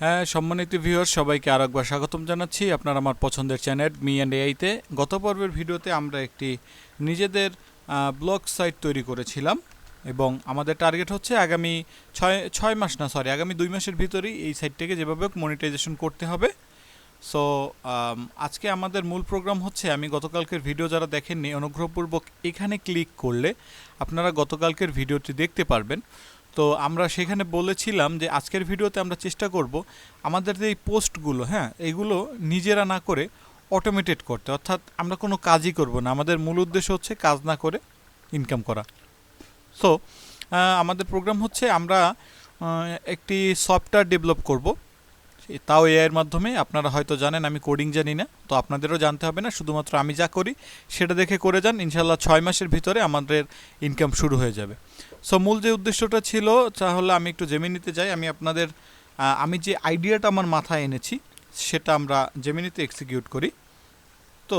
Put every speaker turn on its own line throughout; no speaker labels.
হ্যাঁ, সম্মানিত ভিউয়ার সবাইকে আরেকবার স্বাগতম জানাচ্ছি আপনার আমার পছন্দের চ্যানেল মি অ্যান্ড এআইতে। গত পর্বের ভিডিওতে আমরা একটি নিজেদের ব্লগ সাইট তৈরি করেছিলাম এবং আমাদের টার্গেট হচ্ছে আগামী আগামী 2 মাসের ভিতরেই এই সাইটটাকে যেভাবে মনিটাইজেশন করতে হবে। সো আজকে আমাদের মূল প্রোগ্রাম হচ্ছে, আমি গতকালকের ভিডিও যারা দেখেননি অনুগ্রহপূর্বক এখানে ক্লিক করলে আপনারা গতকালকের ভিডিওটি দেখতে পারবেন। তো আমরা সেখানে বলেছিলাম যে আজকের ভিডিওতে আমরা চেষ্টা করব আমাদের যে এই পোস্টগুলো, এগুলো নিজেরা না করে অটোমেটেড করতে, অর্থাৎ আমরা কোনো কাজই করব না। আমাদের মূল উদ্দেশ্য হচ্ছে কাজ না করে ইনকাম করা। সো আমাদের প্রোগ্রাম হচ্ছে আমরা একটি সফটওয়্যার ডেভেলপ করব, তাও এআইয়ের মাধ্যমে। আপনারা হয়তো জানেন আমি কোডিং জানি না, তো আপনাদেরও জানতে হবে না, শুধুমাত্র আমি যা করি সেটা দেখে করে যান। ইনশাল্লাহ 6 মাসের ভিতরে আমাদের ইনকাম শুরু হয়ে যাবে। সো মূল যে উদ্দেশ্যটা ছিল তাহলে আমি একটু জেমিনিতে যাই। আমি যে আইডিয়াটা আমার মাথায় এনেছি সেটা আমরা জেমিনিতে এক্সিকিউট করি। তো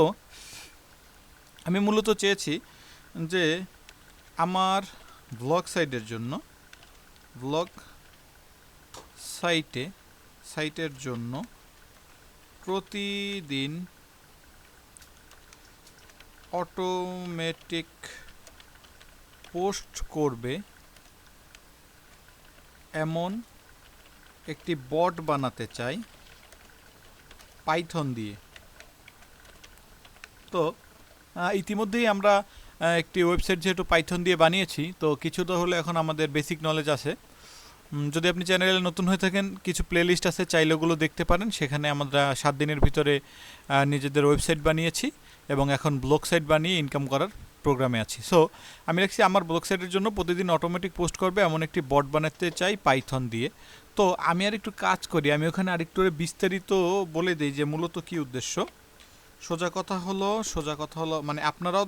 আমি মূলত চেয়েছি যে আমার ব্লগ সাইটের জন্য প্রতিদিন অটোমেটিক পোস্ট করবে এমন একটি বট বানাতে চাই পাইথন দিয়ে। তো ইতিমধ্যেই আমরা একটি ওয়েবসাইট যেহেতু পাইথন দিয়ে বানিয়েছি, তো কিছুটা হলে এখন আমাদের বেসিক নলেজ আছে। যদি আপনি চ্যানেলে নতুন হয়ে থাকেন, কিছু প্লেলিস্ট আছে, চাইলে ওগুলো দেখতে পারেন। সেখানে আমরা 7 দিনের ভিতরে নিজেদের ওয়েবসাইট বানিয়েছি এবং এখন ব্লগ সাইট বানিয়ে ইনকাম করার প্রোগ্রামে আছি। সো আমি লিখছি আমার ব্লগ সাইটের জন্য প্রতিদিন অটোমেটিক পোস্ট করবে এমন একটি বট বানাতে চাই পাইথন দিয়ে। তো আমি আর একটু কাজ করি, আমি ওখানে আরেকটু বিস্তারিত বলে দিই যে মূলত কী উদ্দেশ্য। সোজা কথা হলো মানে আপনারাও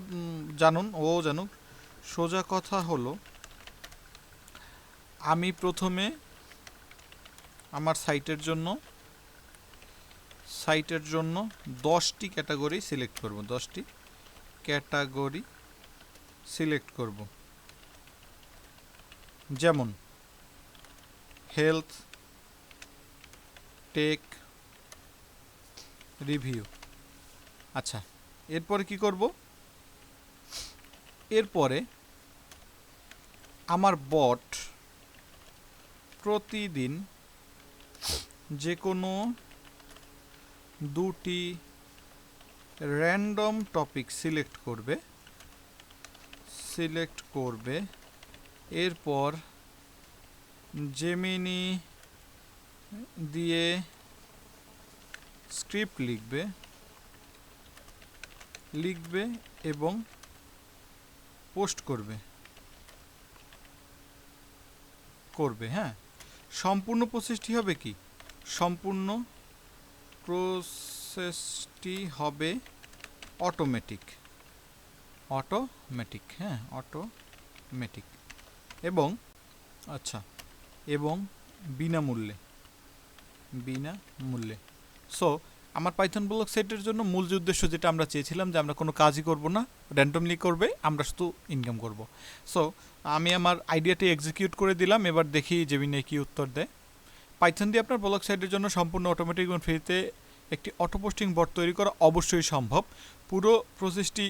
জানুন, ও জানুক। সোজা কথা হলো, আমি প্রথমে আমার সাইটের জন্য 10টি ক্যাটাগরি সিলেক্ট করব। 10টি ক্যাটাগরি সিলেক্ট করব, যেমন হেলথ, টেক, রিভিউ। আচ্ছা, এরপরে কি করব? এরপরে আমার বট প্রতিদিন যে কোনো 2টি র্যান্ডম টপিক সিলেক্ট করবে। এরপর জেমিনি দিয়ে স্ক্রিপ্ট লিখবে এবং পোস্ট করবে। সম্পূর্ণ প্রসেসটি হবে কি? সম্পূর্ণ প্রসেসটি হবে অটোমেটিক এবং এবং বিনামূল্যে। সো আমার পাইথন ব্লগ সাইটের জন্য মূল যে উদ্দেশ্য, যেটা আমরা চেয়েছিলাম যে আমরা কোনো কাজই করব না, র্যান্ডমলি করবে, আমরা শুধু ইনকাম করব। সো আমি আমার আইডিয়াটি এক্সিকিউট করে দিলাম। এবার দেখি জেমিনি কি উত্তর দেয়। পাইথন দিয়ে আপনার ব্লগ সাইটের জন্য সম্পূর্ণ অটোমেটিক এবং ফ্রিতে একটি অটো পোস্টিং বট তৈরি করা অবশ্যই সম্ভব। পুরো প্রসেসটি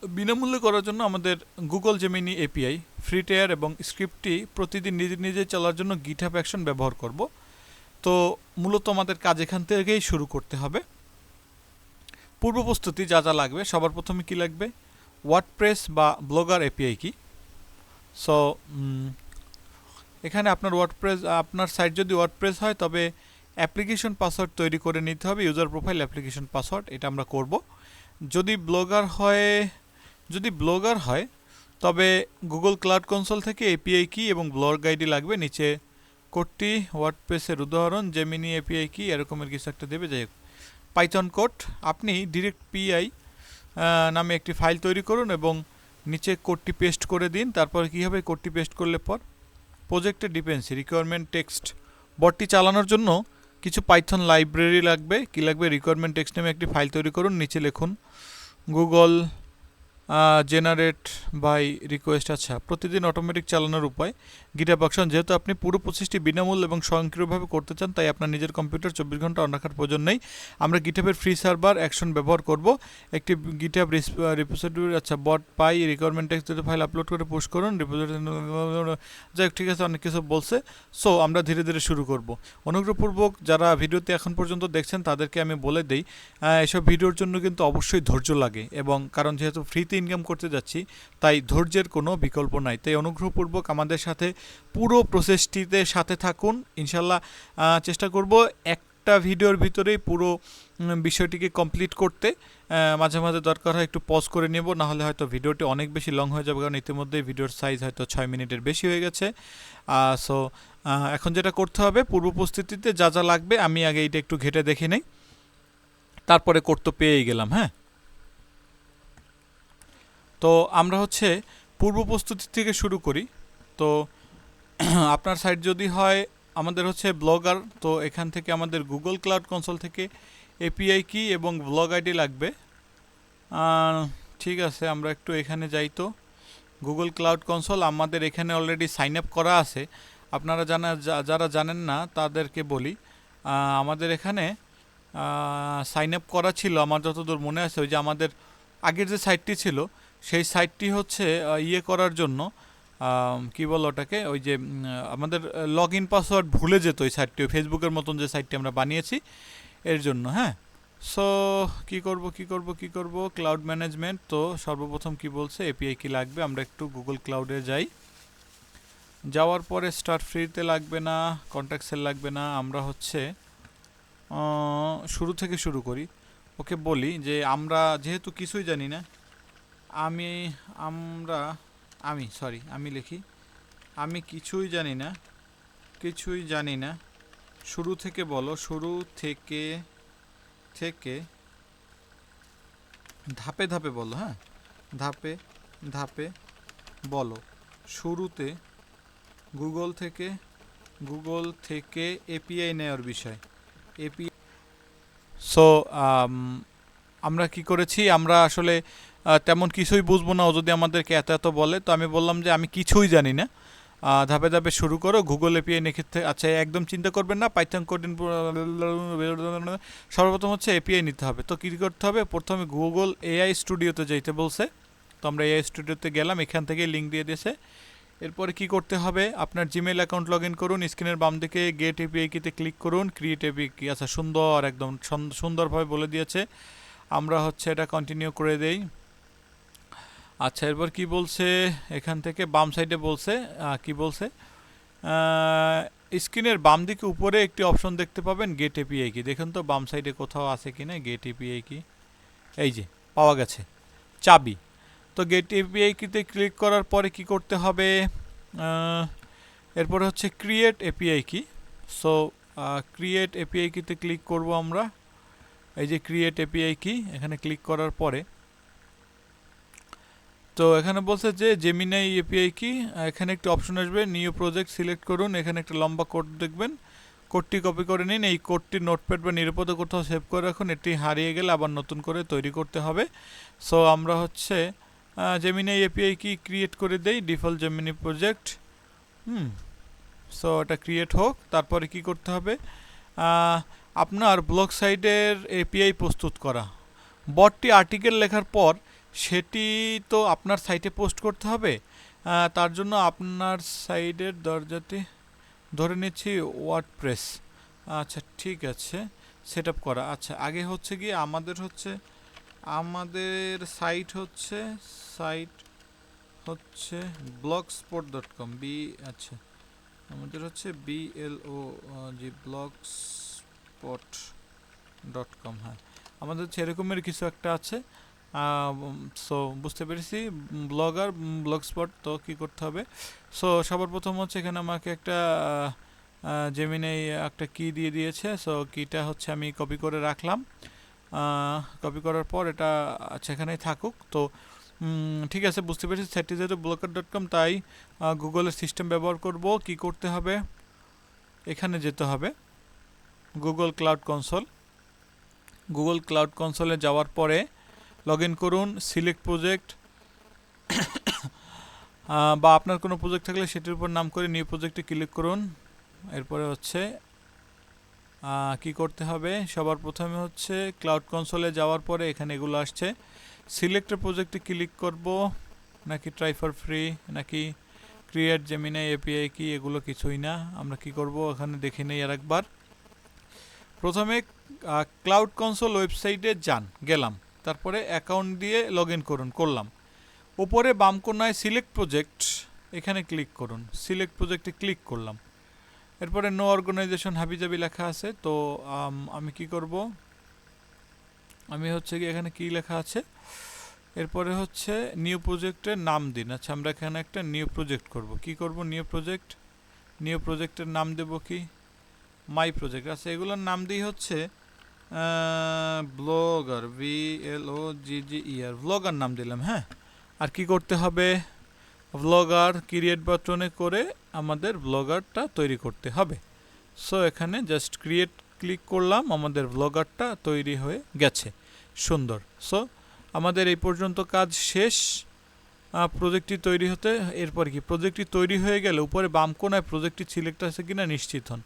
বিনামূল্যে করার জন্য আমাদের Google Gemini API, free tyre এবং স্ক্রিপ্টটি প্রতিদিন নিজে চলার জন্য গিটহাব অ্যাকশন ব্যবহার করব। তো মূলত আমাদের কাজ এখান থেকেই শুরু করতে হবে। পূর্ব প্রস্তুতি যা লাগবে, সবার প্রথমে কি লাগবে? ওয়ার্ডপ্রেস বা ব্লগার এপিআই কি। সো এখানে আপনার সাইট যদি ওয়ার্ডপ্রেস হয় তবে অ্যাপ্লিকেশন পাসওয়ার্ড তৈরি করে নিতে হবে, ইউজার প্রোফাইল অ্যাপ্লিকেশন পাসওয়ার্ড, এটা আমরা করব। যদি ব্লগার হয় তবে গুগল ক্লাউড কনসোল থেকে এপিআই কি এবং ব্লগ আইডি লাগবে। নিচে কোডটি ওয়ার্ডপ্রেসের উদাহরণ, জেমিনি এপিআই কি এরকমের কিছু একটা দেবে। যাই হোক, পাইথন কোড, আপনি ডিরেক্ট পিআই নামে একটি ফাইল তৈরি করুন এবং নিচে কোডটি পেস্ট করে দিন। তারপর কী হবে? কোডটি পেস্ট করলে পর প্রজেক্টের ডিপেন্সি রিকোয়ারমেন্ট টেক্সট, বটটি চালানোর জন্য কিছু পাইথন লাইব্রেরি লাগবে। কি লাগবে? রিকোয়ারমেন্ট টেক্সট নামে একটি ফাইল তৈরি করুন। নিচে লিখুন গুগল জেনারেট বাই রিকোয়েস্ট। আচ্ছা, প্রতিদিন অটোমেটিক চালানোর উপায় গিটহাব অ্যাকশন। যেহেতু আপনি পুরো প্রসেসটি বিনামূল্য এবং স্বয়ংক্রিয়ভাবে করতে চান, তাই আপনার নিজের কম্পিউটার 24 ঘন্টা অন রাখার প্রয়োজন নেই। আমরা গিটহাবের ফ্রি সার্ভার অ্যাকশন ব্যবহার করব। একটি গিটহাব রিপোজিটরি, আচ্ছা বট পাই রিকোয়ারমেন্ট টেক্সট ফাইল আপলোড করে পুশ করুন রিপোজিটরি। যাই হোক, ঠিক আছে, অনেক কিছু বলছে। সো আমরা ধীরে ধীরে শুরু করব। অনুগ্রহপূর্বক যারা ভিডিওতে এখন পর্যন্ত দেখছেন তাদেরকে আমি বলে দিই, এসব ভিডিওর জন্য কিন্তু অবশ্যই ধৈর্য লাগে, এবং কারণ যেহেতু ফ্রিতে ইনকাম করতে যাচ্ছি, তাই ধৈর্যের কোনো বিকল্প নাই। তাই অনুগ্রহপূর্বক আমাদের সাথে পুরো প্রসেসটিতে সাথে থাকুন। ইনশাল্লাহ চেষ্টা করব একটা ভিডিওর ভিতরেই পুরো বিষয়টিকে কমপ্লিট করতে। মাঝে মাঝে দরকার হয় একটু পজ করে নেব, নাহলে হয়তো ভিডিওটি অনেক বেশি লং হয়ে যাবে, কারণ ইতিমধ্যেই ভিডিওর সাইজ হয়তো 6 মিনিটের বেশি হয়ে গেছে। সো এখন যেটা করতে হবে, পূর্ব প্রস্তুতিতে যা যা লাগবে আমি আগে এইটা একটু ঘেটে দেখে নেই, তারপরে করতে পেয়েই গেলাম। হ্যাঁ, তো আমরা হচ্ছে পূর্ব প্রস্তুতি থেকে শুরু করি। তো আপনার সাইট যদি হয় আমাদের হচ্ছে ব্লগার, তো এখান থেকে আমাদের গুগল ক্লাউড কনসোল থেকে এপিআই কি এবং ব্লগ আইডি লাগবে। ঠিক আছে, আমরা একটু এখানে যাই। তো গুগল ক্লাউড কনসোল আমাদের এখানে অলরেডি সাইন আপ করা আছে। আপনারা যারা জানেন না তাদেরকে বলি, আমাদের এখানে সাইন আপ করা ছিল, আমার যতদূর মনে আছে। ওই যে আমাদের আগের যে সাইটটি ছিল, সেই সাইটটি হচ্ছে ইয়ে করার জন্য, কি বলো ওটাকে, ওই যে আমাদের লগ ইন পাসওয়ার্ড ভুলে যেত ওই সাইটটি, ওই ফেসবুকের মতন যে সাইটটি আমরা বানিয়েছি এর জন্য। হ্যাঁ, সো কি করব ক্লাউড ম্যানেজমেন্ট। তো সর্বপ্রথম কি বলছে, এপিআই কি লাগবে। আমরা একটু গুগল ক্লাউডে যাই। যাওয়ার পরে স্টার্ট ফ্রিতে লাগবে না, কন্ট্যাক্ট লাগবে না। আমরা হচ্ছে শুরু থেকে শুরু করি। ওকে বলি যে আমরা যেহেতু কিছুই জানি না, আমি লিখি আমি কিছুই জানি না। শুরু থেকে বলো, শুরু থেকে ধাপে ধাপে বলো। হ্যাঁ, ধাপে ধাপে বলো। শুরুতে গুগল থেকে এপিআই নেওয়ার বিষয়। এপিআই। সো আমরা কি করেছি, আমরা আসলে তেমন কিছুই বুঝবো না। ও যদি আমাদেরকে এত এত বলে, তো আমি বললাম যে আমি কিছুই জানি না, ধাপে ধাপে শুরু করো। গুগল এপিআই ক্ষেত্রে আচ্ছা একদম চিন্তা করবেন না, পাইথন কোড সর্বপ্রথম হচ্ছে এপিআই নিতে হবে। তো কী করতে হবে, প্রথমে গুগল এআই স্টুডিওতে যাইতে বলছে। তো আমরা এআই স্টুডিওতে গেলাম, এখান থেকে লিঙ্ক দিয়ে দিয়েছে। এরপরে কি করতে হবে, আপনার জিমেইল অ্যাকাউন্ট লগ ইন করুন। স্ক্রিনের বাম দিকে গেট এপিআই কিতে ক্লিক করুন। ক্রিয়েট এপিআই কি, আচ্ছা সুন্দর, একদম সুন্দরভাবে বলে দিয়েছে। আমরা হচ্ছে এটা কন্টিনিউ করে দেই। আচ্ছা, এরপর কি বলছে, এখান থেকে বাম সাইডে বলছে, কি বলছে, স্ক্রিনের বাম দিকে উপরে একটি অপশন দেখতে পাবেন, গেট এপিআই কি। দেখুন তো বাম সাইডে কোথাও আছে কি না গেট এপিআই কি। এই যে পাওয়া গেছে, চাবি। তো গেট এপিআই কিতে ক্লিক করার পরে কি করতে হবে, এরপরে হচ্ছে ক্রিয়েট এপিআই কি। সো ক্রিয়েট এপিআই কিতে ক্লিক করব আমরা। এই যে ক্রিয়েট এপিআই কি, এখানে ক্লিক করার পরে তো এখানে বলছে যে জেমিনাই এপিআই কি। এখানে একটি অপশন আসবে, নিউ প্রজেক্ট সিলেক্ট করুন। এখানে একটা লম্বা কোড দেখবেন, কোডটি কপি করে নিন। এই কোডটি নোটপ্যাড বা নিরাপদ কোথাও সেভ করে রাখুন। এটি হারিয়ে গেলে আবার নতুন করে তৈরি করতে হবে। সো আমরা হচ্ছে জেমিনাই এপিআই কি ক্রিয়েট করে দেই, ডিফল্ট জেমিনি প্রজেক্ট। সো এটা ক্রিয়েট হোক। তারপরে কি করতে হবে, আপনার ব্লগ সাইটের এপিআই প্রস্তুত করা। বটটি আর্টিকেল লেখার পর সেটি তো আপনার সাইটে পোস্ট করতে হবে। তার জন্য আপনার সাইটের দরজাটি ধরে নিচ্ছি ওয়ার্ডপ্রেস। আচ্ছা ঠিক আছে, সেট আপ করা। আচ্ছা আগে হচ্ছে কি আমাদের সাইট হচ্ছে blogspot.com আচ্ছা আমাদের হচ্ছে blogspot.com। হ্যাঁ, আমাদের হচ্ছে এরকমের কিছু একটা আছে। সো বুঝতে পেরেছি, ব্লগস্পট। তো কী করতে হবে, সো সবার প্রথম হচ্ছে এখানে আমাকে একটা জেমিনাই একটা কি দিয়ে দিয়েছে। সো কিটা হচ্ছে আমি কপি করে রাখলাম। কপি করার পর এটা আচ্ছা এখানেই থাকুক। তো ঠিক আছে, বুঝতে পেরেছি। সাইটটি যেহেতু blogger.com, তাই গুগলের সিস্টেম ব্যবহার করব। কি করতে হবে, এখানে যেতে হবে গুগল ক্লাউড কনসোলে যাওয়ার পরে লগ ইন করুন, সিলেক্ট প্রজেক্ট, বা আপনার কোনো প্রজেক্ট থাকলে সেটির উপর নাম করে নিউ প্রজেক্টে ক্লিক করুন। এরপরে হচ্ছে কি করতে হবে, সবার প্রথমে হচ্ছে ক্লাউড কনসোলে যাওয়ার পরে এখানে এগুলো আসছে, সিলেক্টেড প্রজেক্টে ক্লিক করব, নাকি ট্রাই ফর ফ্রি, নাকি ক্রিয়েট জেমিনাই এপিআই কি, এগুলো কিছুই না। আমরা কি করব এখানে দেখে নেই আর একবার। প্রথমে ক্লাউড কনসোল ওয়েবসাইটে গেলাম, তারপরে অ্যাকাউন্ট দিয়ে লগ ইন করলাম। উপরে বাম কোণায় সিলেক্ট প্রজেক্ট, এখানে ক্লিক করুন, সিলেক্ট প্রজেক্টে ক্লিক করলাম। এরপরে নো অর্গানাইজেশন হাবিজাবি লেখা আছে, তো আমি কি করব, আমি হচ্ছে কি এখানে কি লেখা আছে, এরপরে হচ্ছে নিউ প্রজেক্টের নাম দিন। আচ্ছা, আমরা এখানে একটা নিউ প্রজেক্ট করব। কি করব, নিউ প্রজেক্টের নাম দেব কি, মাই প্রজেক্ট। আচ্ছা, এগুলোর নাম দিই হচ্ছে ব্লগার, VLOGGER, ব্লগার নাম দিলাম। হ্যাঁ, আর কি করতে হবে, ব্লগার ক্রিয়েট বাটনে করে আমাদের ব্লগারটা তৈরি করতে হবে। সো এখানে জাস্ট ক্রিয়েট ক্লিক করলাম, আমাদের ব্লগারটা তৈরি হয়ে গেছে, সুন্দর। সো আমাদের এই পর্যন্ত কাজ শেষ প্রজেক্টটি তৈরি হতে। এরপর কি, প্রজেক্টটি তৈরি হয়ে গেলে উপরে বাম কোণায় প্রজেক্টটি সিলেক্ট আছে কিনা নিশ্চিত হন।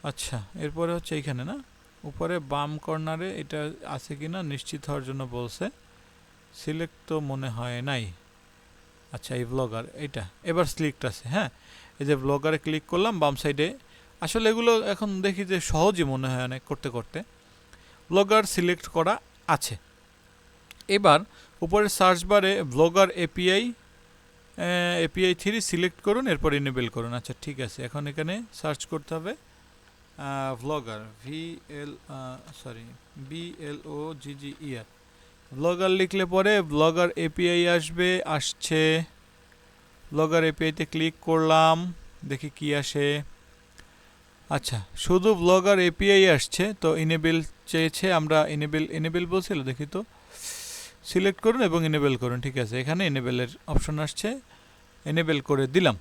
আচ্ছা, এরপরে হচ্ছে এইখানে না, উপরে বাম কর্নারে এটা আছে কিনা নিশ্চিত হওয়ার জন্য বলছে, সিলেক্ট তো মনে হয় নাই। আচ্ছা, এই ব্লগার এটা এবার সিলেক্ট আছে। হ্যাঁ, এই যে ব্লগারে ক্লিক করলাম বাম সাইডে। আসলে এগুলো এখন দেখি যে সহজই মনে হয় অনেক করতে করতে। ব্লগার সিলেক্ট করা আছে। এবার উপরে সার্চ বারে ব্লগার এপিআই 3 সিলেক্ট করুন, এরপর এনেবল করুন। আচ্ছা, ঠিক আছে, এখন এখানে সার্চ করতে হবে ব্লগার, BLOGGER। ব্লগার লিখলে পরে ব্লগার এপিআই আসছে। ব্লগার এপিআইতে ক্লিক করলাম, দেখি কি আসে। আচ্ছা, শুধু ব্লগার এপিআই আসছে, তো এনেবল চেয়েছে, আমরা এনেবল বলছিল, দেখি তো, সিলেক্ট করুন এবং এনেবল করুন। ঠিক আছে, এখানে এনেবলের অপশন আসছে, এনেবল করে দিলাম।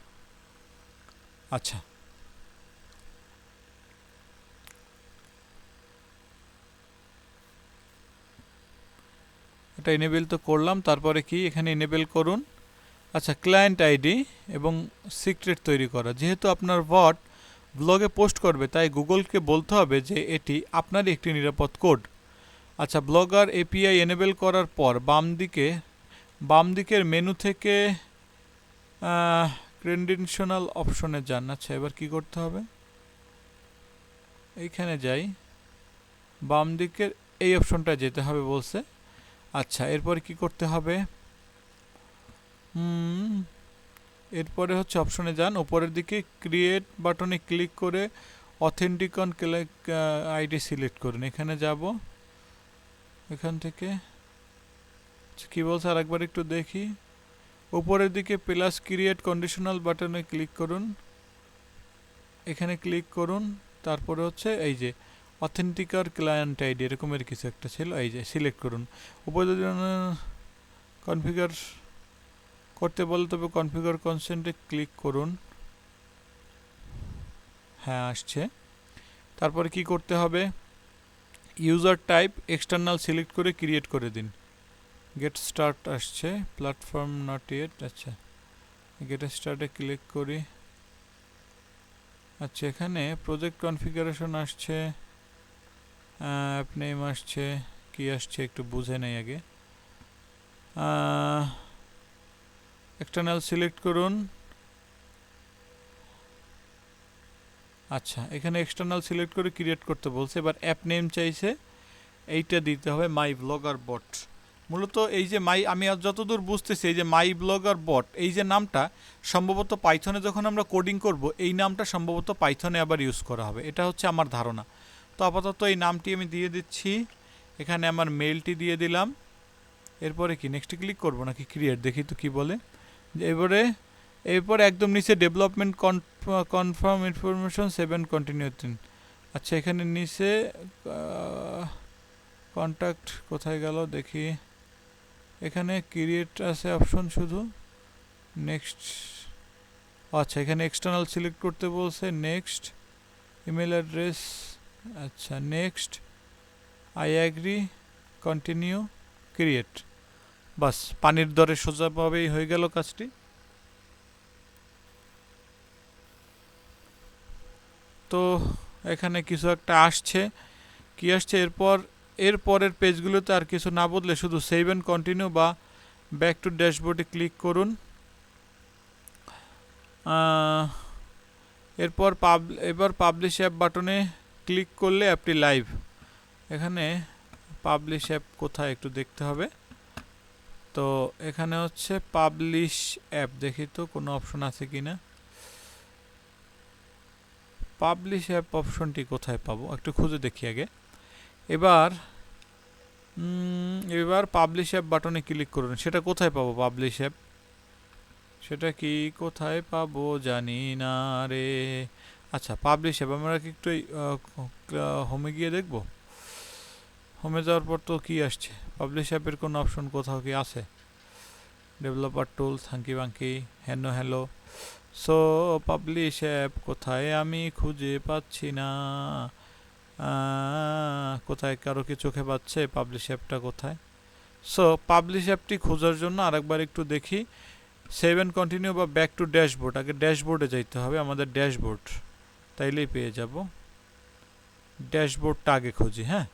আচ্ছা, এটা এনেবল তো করলাম, তারপরে কি এখানে এনেবল করুন। আচ্ছা, ক্লায়েন্ট আইডি এবং সিক্রেট তৈরি করা। যেহেতু আপনার বট ব্লগে পোস্ট করবে, তাই গুগলকে বলতে হবে যে এটি আপনারই একটি নিরাপদ কোড। আচ্ছা, ব্লগার এপিআই এনেবল করার পর বাম দিকের মেনু থেকে ক্রেডেনশিয়াল অপশনে যান। আচ্ছা, এবার কি করতে হবে, এইখানে যাই, বাম দিকের এই অপশনটা যেতে হবে বলছে। আচ্ছা, এরপরে কি করতে হবে, এরপরে হচ্ছে অপশনে যান, উপরের দিকে ক্রিয়েট বাটনে ক্লিক করে অথেন্টিকন আইডি সিলেক্ট করুন। এখানে যাব, এখান থেকে কি বলছে আরেকবার একটু দেখি। উপরের দিকে প্লাস ক্রিয়েট কন্ডিশনাল বাটনে ক্লিক করুন, এখানে ক্লিক করুন, তারপরে হচ্ছে এই যে অথেন্টিকার ক্লায়েন্ট আইডি এরকমের কিছু একটা ছিল, এই যে সিলেক্ট করুন। উপরে কনফিগার করতে বলে তবে কনফিগার কনসেন্টে ক্লিক করুন। হ্যাঁ, আসছে। তারপরে কি করতে হবে, ইউজার টাইপ এক্সটার্নাল সিলেক্ট করে ক্রিয়েট করে দিন। গেট স্টার্ট আসছে, প্ল্যাটফর্ম নট ইয়েট। আচ্ছা, গেট স্টার্টে ক্লিক করি। আচ্ছা, এখানে প্রজেক্ট কনফিগারেশন আসছে, অ্যাপ নেম আসছে, কি আসছে একটু বুঝে নেই আগে। এক্সটার্নাল সিলেক্ট করুন। আচ্ছা, এখানে এক্সটার্নাল সিলেক্ট করে ক্রিয়েট করতে বলছে। এবার অ্যাপ নেম চাইছে, এইটা দিতে হবে মাই ব্লগার বট। মূলত এই যে আমি যতদূর বুঝতেছি, এই যে মাই ব্লগার বট, এই যে নামটা সম্ভবত পাইথনে যখন আমরা কোডিং করব, এই নামটা সম্ভবত পাইথনে আবার ইউজ করা হবে, এটা হচ্ছে আমার ধারণা। তো আপাতত এই নামটি আমি দিয়ে দিচ্ছি, এখানে আমার মেইলটি দিয়ে দিলাম। এরপরে কি নেক্সট ক্লিক করব নাকি ক্রিয়েট, দেখি তো কি বলে। এরপরে একদম নিচে ডেভেলপমেন্ট কনফার্ম ইনফরমেশন 7 কন্টিনিউ দিন। আচ্ছা, এখানে নিচে কন্ট্যাক্ট কোথায় গেল দেখি, এখানে ক্রিয়েট আছে অপশন শুধু, নেক্সট। আচ্ছা, এখানে এক্সটার্নাল সিলেক্ট করতে বলছে, নেক্সট। ইমেল অ্যাড্রেস, আচ্ছা next, I agree, continue, create. বাস, পানির দরে সোজাভাবেই হয়ে গেল কাজটি। তো এখানে কিছু একটা আসছে, কি আসছে এরপরের পেজগুলোতে আর কিছু না বদলে শুধু সেভ অ্যান্ড কন্টিনিউ বা ব্যাক টু ড্যাশবোর্ডে ক্লিক করুন। এরপর এবার পাবলিশ অ্যাপ বাটনে ক্লিক করলে অ্যাপটি লাইভ। এখানে পাবলিশ অ্যাপ কোথায় একটু দেখতে হবে। তো এখানে হচ্ছে পাবলিশ অ্যাপ, দেখি তো কোনো অপশন আছে কিনা। পাবলিশ অ্যাপ অপশনটি কোথায় পাবো একটু খুঁজে দেখি আগে। এবার পাবলিশ অ্যাপ বাটনে ক্লিক করুন। সেটা কোথায় পাবো পাবলিশ অ্যাপ? সেটা কি কোথায় পাবো জানি না রে। আচ্ছা, পাবলিশ অ্যাপ আমরা কি একটু হোমে গিয়ে দেখব। হোমে যাওয়ার পর তো কি আসছে, পাবলিশ অ্যাপের কোনো অপশন কোথাও কি আছে? ডেভেলপার টুলস, হাঙ্কি বাঙ্কি, হ্যালো। সো পাবলিশ অ্যাপ কোথায় আমি খুঁজে পাচ্ছি না। কোথায় কারো কি চোখে পাচ্ছে পাবলিশ অ্যাপটা কোথায়? সো পাবলিশ অ্যাপটি খোঁজার জন্য আরেকবার একটু দেখি। সেভ অ্যান্ড কন্টিনিউ বা ব্যাক টু ড্যাশবোর্ড, আগে ড্যাশবোর্ডে যাইতে হবে, আমাদের ড্যাশবোর্ড, তাইলেই পেয়ে যাব। ড্যাশবোর্ডটা আগে খুঁজি। হ্যাঁ,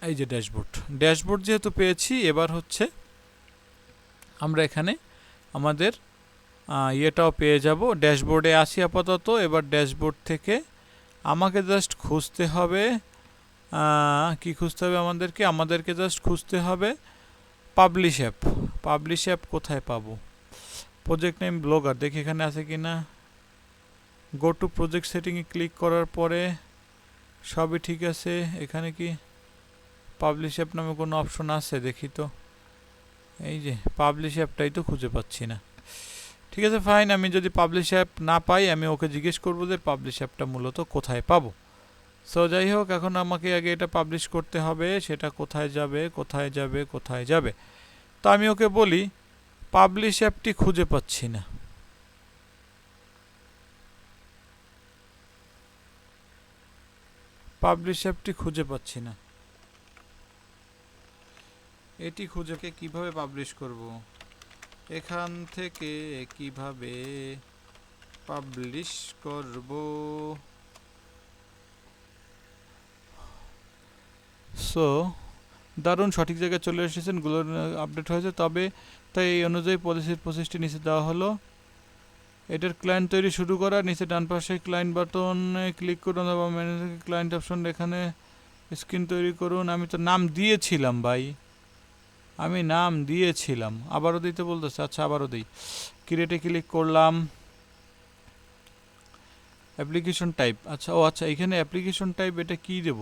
এই যে ড্যাশবোর্ড যেহেতু পেয়েছি, এবার হচ্ছে আমরা এখানে আমাদের ইয়েটাও পেয়ে যাব। ড্যাশবোর্ডে আসি আপাতত। এবার ড্যাশবোর্ড থেকে আমাকে জাস্ট খুঁজতে হবে, কি খুঁজতে হবে আমাদেরকে জাস্ট খুঁজতে হবে পাবলিশ অ্যাপ। পাবলিশ অ্যাপ কোথায় পাবো? প্রজেক্ট নেম ব্লগার, দেখি এখানে আছে কি না। গো টু প্রজেক্ট সেটিংয়ে ক্লিক করার পরে সবই ঠিক আছে। এখানে কি পাবলিশ অ্যাপ নামে কোনো অপশন আছে? দেখি তো। এই যে পাবলিশ অ্যাপটাই তো খুঁজে পাচ্ছি না। ঠিক আছে, ফাইন। আমি যদি পাবলিশ অ্যাপ না পাই, আমি ওকে জিজ্ঞেস করবো যে পাবলিশ অ্যাপটা মূলত কোথায় পাবো। সো যাই হোক, এখন আমাকে আগে এটা পাবলিশ করতে হবে। সেটা কোথায় যাবে। তো আমি ওকে বলি পাবলিশ অ্যাপটি খুঁজে পাচ্ছি না। পাবলিশ অ্যাপটি খুঁজে পাচ্ছি না। এটি খুঁজে কিভাবে পাবলিশ করব? এখান থেকে কিভাবে পাবলিশ করব? সো দারুণ, সঠিক জায়গায় চলে এসেছেন। গুলো আপডেট হয়েছে, তবে তাই এই অনুযায়ী পলিসির প্রসেসটি নিচে দেওয়া হলো। এটার ক্লায়েন্ট তৈরি শুরু করা, নিচে ডান পাশে ক্লায়েন্ট বাটনে ক্লিক করুন বা ম্যানেজ ক্লায়েন্ট অপশন, এখানে স্ক্রিন তৈরি করুন। আমি তো নাম দিয়েছিলাম ভাই, আমি নাম দিয়েছিলাম। আবারও দিতে বলতেছে। আচ্ছা, আবারও দিই। ক্রিয়েটে ক্লিক করলাম। অ্যাপ্লিকেশন টাইপ, আচ্ছা আচ্ছা, এখানে অ্যাপ্লিকেশন টাইপ এটা কি দেব?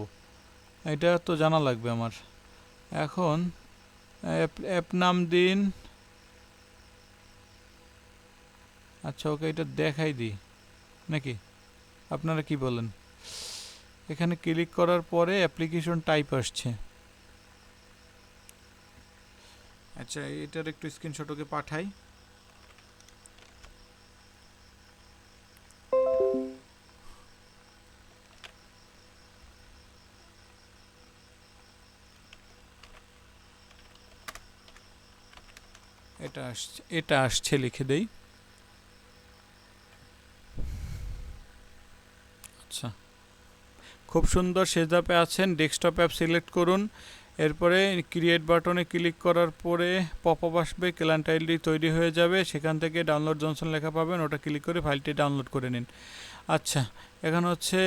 এটা তো জানা লাগবে আমার। এখন অ্যাপ নাম দিন। আচ্ছা, ওকে এটা দেখাই দিই নাকি, আপনারা কি বলেন? এখানে ক্লিক করার পরে অ্যাপ্লিকেশন টাইপ আসছে। আচ্ছা, এটার একটু স্ক্রিনশট ওকে পাঠাই। এটা আসছে, লিখে দেই। আচ্ছা, খুব সুন্দর। শেষ ধাপে আছেন, ডেস্কটপ অ্যাপ সিলেক্ট করুন। এরপরে ক্রিয়েট বাটনে ক্লিক করার পরে পপ আপ আসবে, ক্লায়েন্ট আইডি তৈরি হয়ে যাবে। সেখান থেকে ডাউনলোড জনসন লেখা পাবেন, ওটা ক্লিক করে ফাইলটি ডাউনলোড করে নিন। আচ্ছা,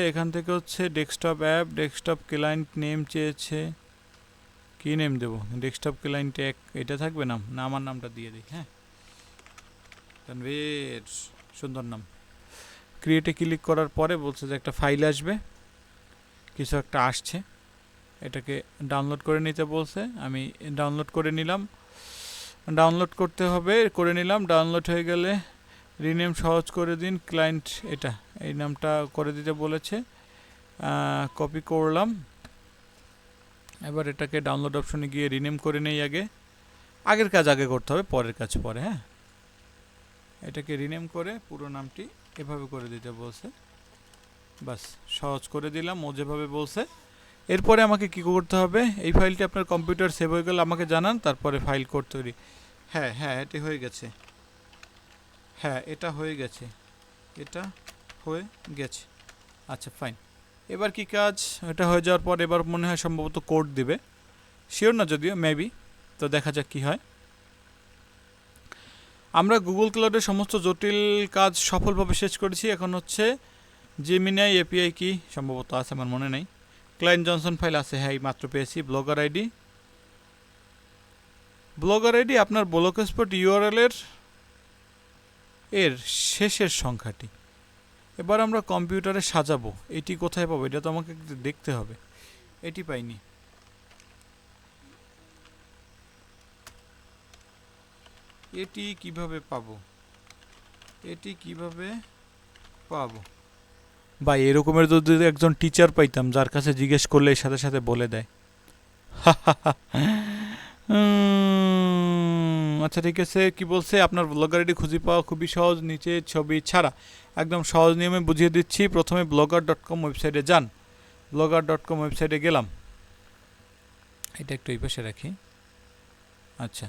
এখান থেকে হচ্ছে desktop app, desktop client name চেয়েছে। কী নেম দেবো? ডেস্কটপ ক্লায়েন্ট এটা থাকবে নাম, না আমার নামটা দিয়ে দিই। হ্যাঁ, তানভীর, সুন্দর নাম। ক্রিয়েটে ক্লিক করার পরে বলছে যে একটা ফাইল আসবে, কিছু একটা আসছে, এটাকে ডাউনলোড করে নিতে বলছে। আমি ডাউনলোড করে নিলাম। ডাউনলোড করতে হবে, করে নিলাম। ডাউনলোড হয়ে গেলে রিনেম সহজ করে দিন ক্লায়েন্ট, এটা এই নামটা করে দিতে বলেছে। কপি করলাম। এবার এটাকে ডাউনলোড অপশনে গিয়ে রিনেম করে নেই। আগের কাজ আগে করতে হবে, পরের কাজ পরে। হ্যাঁ, এটাকে রিনেম করে পুরো নামটি এভাবে করে দিতে বলছে। বাস, সহজ করে দিলাম ও যেভাবে বলছে। এরপরে আমাকে কি করতে হবে? এই ফাইলটি আপনার কম্পিউটার সেভ হয়ে গেলে আমাকে জানান, তারপরে ফাইল কোড তৈরি। হ্যাঁ, এটি হয়ে গেছে। হ্যাঁ, এটা হয়ে গেছে। এটা হয়ে গেছে। আচ্ছা ফাইন, এবার কি কাজ, এটা হয়ে যাওয়ার পর এবার মনে হয় সম্ভবত কোড দিবে, শিওর না যদিও, মেবি। তো দেখা যাক কি হয়। আমরা গুগল ক্লাউডের সমস্ত জটিল কাজ সফলভাবে শেষ করেছি। এখন হচ্ছে জেমিনাই এপিআই কি সম্ভবত আছে, আমার মনে নেই। ক্লায়েন্ট জনসন ফাইল আছে, হ্যাঁ এই মাত্র পেয়েছি। ব্লগার আইডি, ব্লগার আইডি আপনার ব্লগ স্পট ইউআরএল এর শেষের সংখ্যাটি। এবার আমরা কম্পিউটারে সাজাবো, এটি কোথায় পাবো, এটা তো আমাকে দেখতে হবে। এটি পাইনি, এটি কিভাবে পাবো, এটি কিভাবে পাবো? বা এরকমের যদি একজন টিচার পাইতাম যার কাছে জিজ্ঞেস করলে সাথে সাথে বলে দেয়। আচ্ছা ঠিক আছে, কি বলছে, আপনার ব্লগার আইডি খুঁজে পাওয়া খুবই সহজ, নিচে ছবি ছাড়া একদম সহজ নিয়মে বুঝিয়ে দিচ্ছি। প্রথমে blogger.com ওয়েবসাইটে যান, blogger.com ওয়েবসাইটে গেলাম, এটা একটু এই পাশে রাখি। আচ্ছা,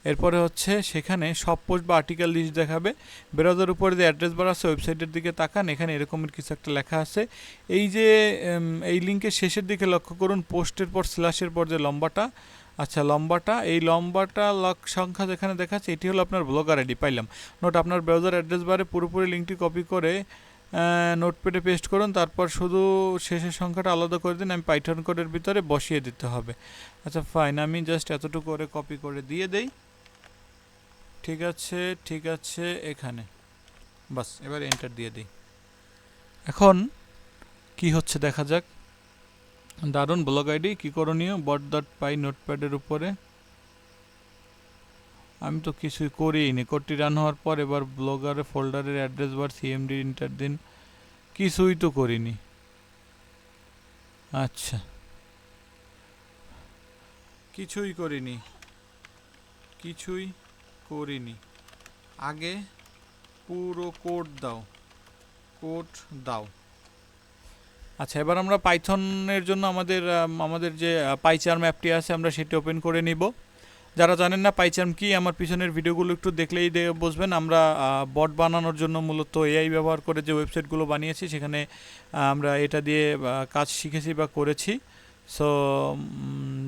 এরপরে হচ্ছে সেখানে সব পোস্ট বা আর্টিকেল লিস্ট দেখাবে। ব্রাউজার উপরে যে অ্যাড্রেস বার আছে ওয়েবসাইটের দিকে তাকান, এখানে এরকমের কিছু একটা লেখা আছে। এই যে এই লিঙ্কের শেষের দিকে লক্ষ্য করুন, পোস্টের পর স্ল্যাশের পর যে লম্বাটা, আচ্ছা লম্বাটা, এই লম্বাটা সংখ্যা যেখানে দেখাচ্ছে এটি হলো আপনার ব্লগার আইডি। পাইলাম। নোট, আপনার ব্রাউজার অ্যাড্রেস বারে পুরোপুরি লিঙ্কটি কপি করে নোটপ্যাডে পেস্ট করুন, তারপর শুধু শেষের সংখ্যাটা আলাদা করে দিন। আমি পাইথন কোডের ভিতরে বসিয়ে দিতে হবে। আচ্ছা ফাইন, আমি জাস্ট এতটুকু করে কপি করে দিয়ে দেই। ঠিক আছে ঠিক আছে, এখানে বাস, এবার এন্টার দিয়ে দিই। এখন কি হচ্ছে দেখা যাক। দারুণ, ব্লগ আইডি কি করণীয়, bot.py নোটপ্যাডের উপরে। আমি তো কিছুই করিনি, কোডটি রান হওয়ার পর এবার ব্লগারে ফোল্ডারের অ্যাড্রেস বার সিএমডি এন্টার দিন। কিছুই তো করিনি। আচ্ছা, কিছুই করিনি, কিছুই করিনি। আগে পুরো কোড দাও, কোড দাও। আচ্ছা, এবার আমরা পাইথনের জন্য আমাদের যে পাইচার্ম অ্যাপটি আছে আমরা সেটি ওপেন করে নিব। যারা জানেন না পাইচার্ম কি, আমার পিছনের ভিডিওগুলো একটু দেখলেই বুঝবেন। আমরা বট বানানোর জন্য মূলত এআই ব্যবহার করে যে ওয়েবসাইটগুলো বানিয়েছি সেখানে আমরা এটা দিয়ে কাজ শিখেছি বা করেছি। সো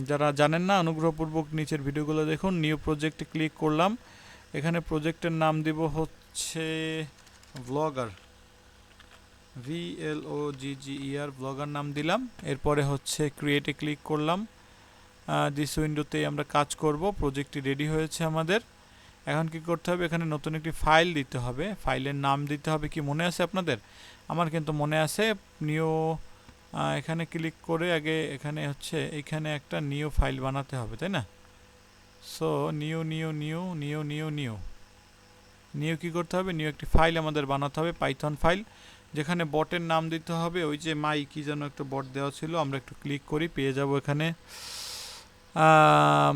যারা জানেন না অনুগ্রহপূর্বক নিচের ভিডিওগুলো দেখুন। নিউ প্রজেক্টে ক্লিক করলাম, এখানে প্রজেক্টের নাম দিব হচ্ছে ব্লগার, VLOGGER, ব্লগার নাম দিলাম। এরপরে হচ্ছে ক্রিয়েটে ক্লিক করলাম। দিস উইন্ডোতেই আমরা কাজ করব। প্রজেক্টটি রেডি হয়েছে আমাদের। এখন কি করতে হবে, এখানে নতুন একটি ফাইল দিতে হবে। ফাইলের নাম দিতে হবে, কি মনে আছে আপনাদের? আমার কিন্তু মনে আছে। নিউ, এখানে ক্লিক করে আগে এখানে হচ্ছে এখানে একটা নিউ ফাইল বানাতে হবে, তাই না? So new new new new new new new কি করতে হবে, নিউ একটি ফাইল আমাদের বানাতে হবে, পাইথন ফাইল, যেখানে বটের নাম দিতে হবে ওই যে মাই কি যেন একটা বট দেওয়া ছিল, আমরা একটু ক্লিক করি পেয়ে যাব এখানে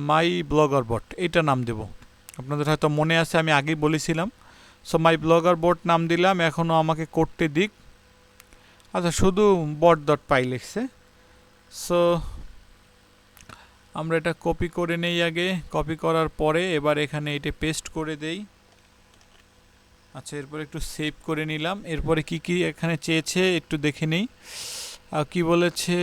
মাই ব্লগার বট, এটা নাম দেব। আপনাদের হয়তো মনে আছে আমি আগেই বলেছিলাম। সো মাই ব্লগার বট নাম দিলাম, এখনও আমাকে করতে দিক। আচ্ছা, শুধু bot.py লিখছে। সো আমরা এটা কপি করে নেই আগে, কপি করার পরে এবার এখানে এটা পেস্ট করে দেই। আচ্ছা, এরপর একটু সেভ করে নিলাম। এরপরে কি কি এখানে চেয়েছে একটু দেখে নেই, কি বলেছে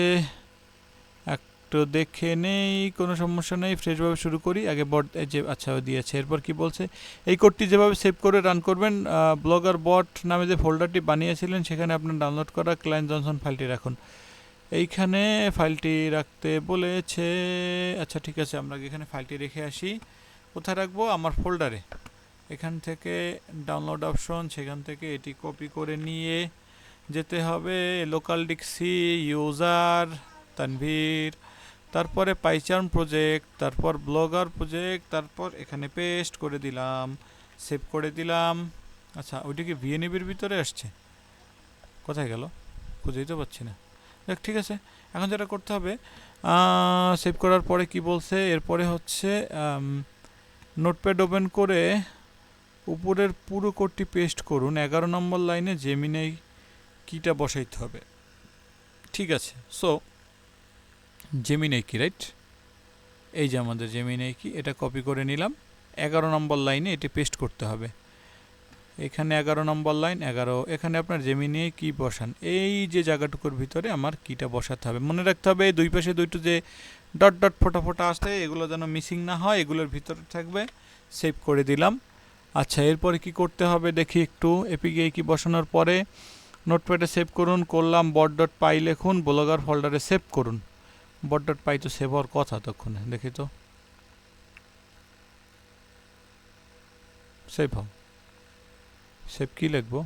একটু দেখে নেই, কোনো সমস্যা নেই, ফ্রেশভাবে শুরু করি। আগে বট যে আচ্ছা দিয়েছে। এরপর কি বলছে, এই কোডটি যেভাবে সেভ করে রান করবেন, ব্লগার বট নামে যে ফোল্ডারটি বানিয়েছিলেন সেখানে আপনার ডাউনলোড করা ক্লায়েন্ট জনসন ফাইলটি রাখুন। এইখানে ফাইলটি রাখতে বলেছে। আচ্ছা ঠিক আছে, আমরা এখানে ফাইলটি রেখে আসি। কোথায় রাখবো, আমার ফোল্ডারে। এখান থেকে ডাউনলোড অপশন, সেখান থেকে এটি কপি করে নিয়ে যেতে হবে লোকাল ডিক্সি ইউজার তানভীর, তারপরে পাইচার্ম প্রজেক্ট, তারপর ব্লগার প্রজেক্ট, তারপর এখানে পেস্ট করে দিলাম, সেভ করে দিলাম। আচ্ছা, ওইটিকে ভিএনএবির ভিতরে আসছে, কোথায় গেল খুঁজেই তো পাচ্ছি না। দেখ ঠিক আছে, এখন যেটা করতে হবে, সেভ করার পরে কি বলছে, এরপরে হচ্ছে নোটপ্যাড ওপেন করে উপরের পুরো কোডটি পেস্ট করুন। 11 নম্বর লাইনে জেমিনাই কিটা বসাইতে হবে। ঠিক আছে, সো জেমিনাই কি, রাইট, এই যে আমাদের জেমিনাই কি, এটা কপি করে নিলাম। 11 নম্বর লাইনে এটি পেস্ট করতে হবে। এখানে 11 নম্বর লাইন 11, এখানে আপনার জেমিনি কি বসান, এই যে জায়গাটুকুর ভিতরে আমার কিটা বসাতে হবে। মনে রাখতে হবে দুই পাশে দুইটো যে ডট ডট ফোটা ফোটা আসে এগুলো যেন মিসিং না হয়, এগুলোর ভিতরে থাকবে। সেভ করে দিলাম। আচ্ছা, এরপরে কি করতে হবে দেখি একটু। এপিকে কি বসানোর পরে নোটপ্যাডে সেভ করুন, করলাম। বট ডট পাই লিখুন, ব্লগার ফোল্ডারে সেভ করুন। বট ডট পাই তো সেভ হওয়ার কথা ততক্ষণে, দেখি তো সেভ হও। সেভ কি লিখবো,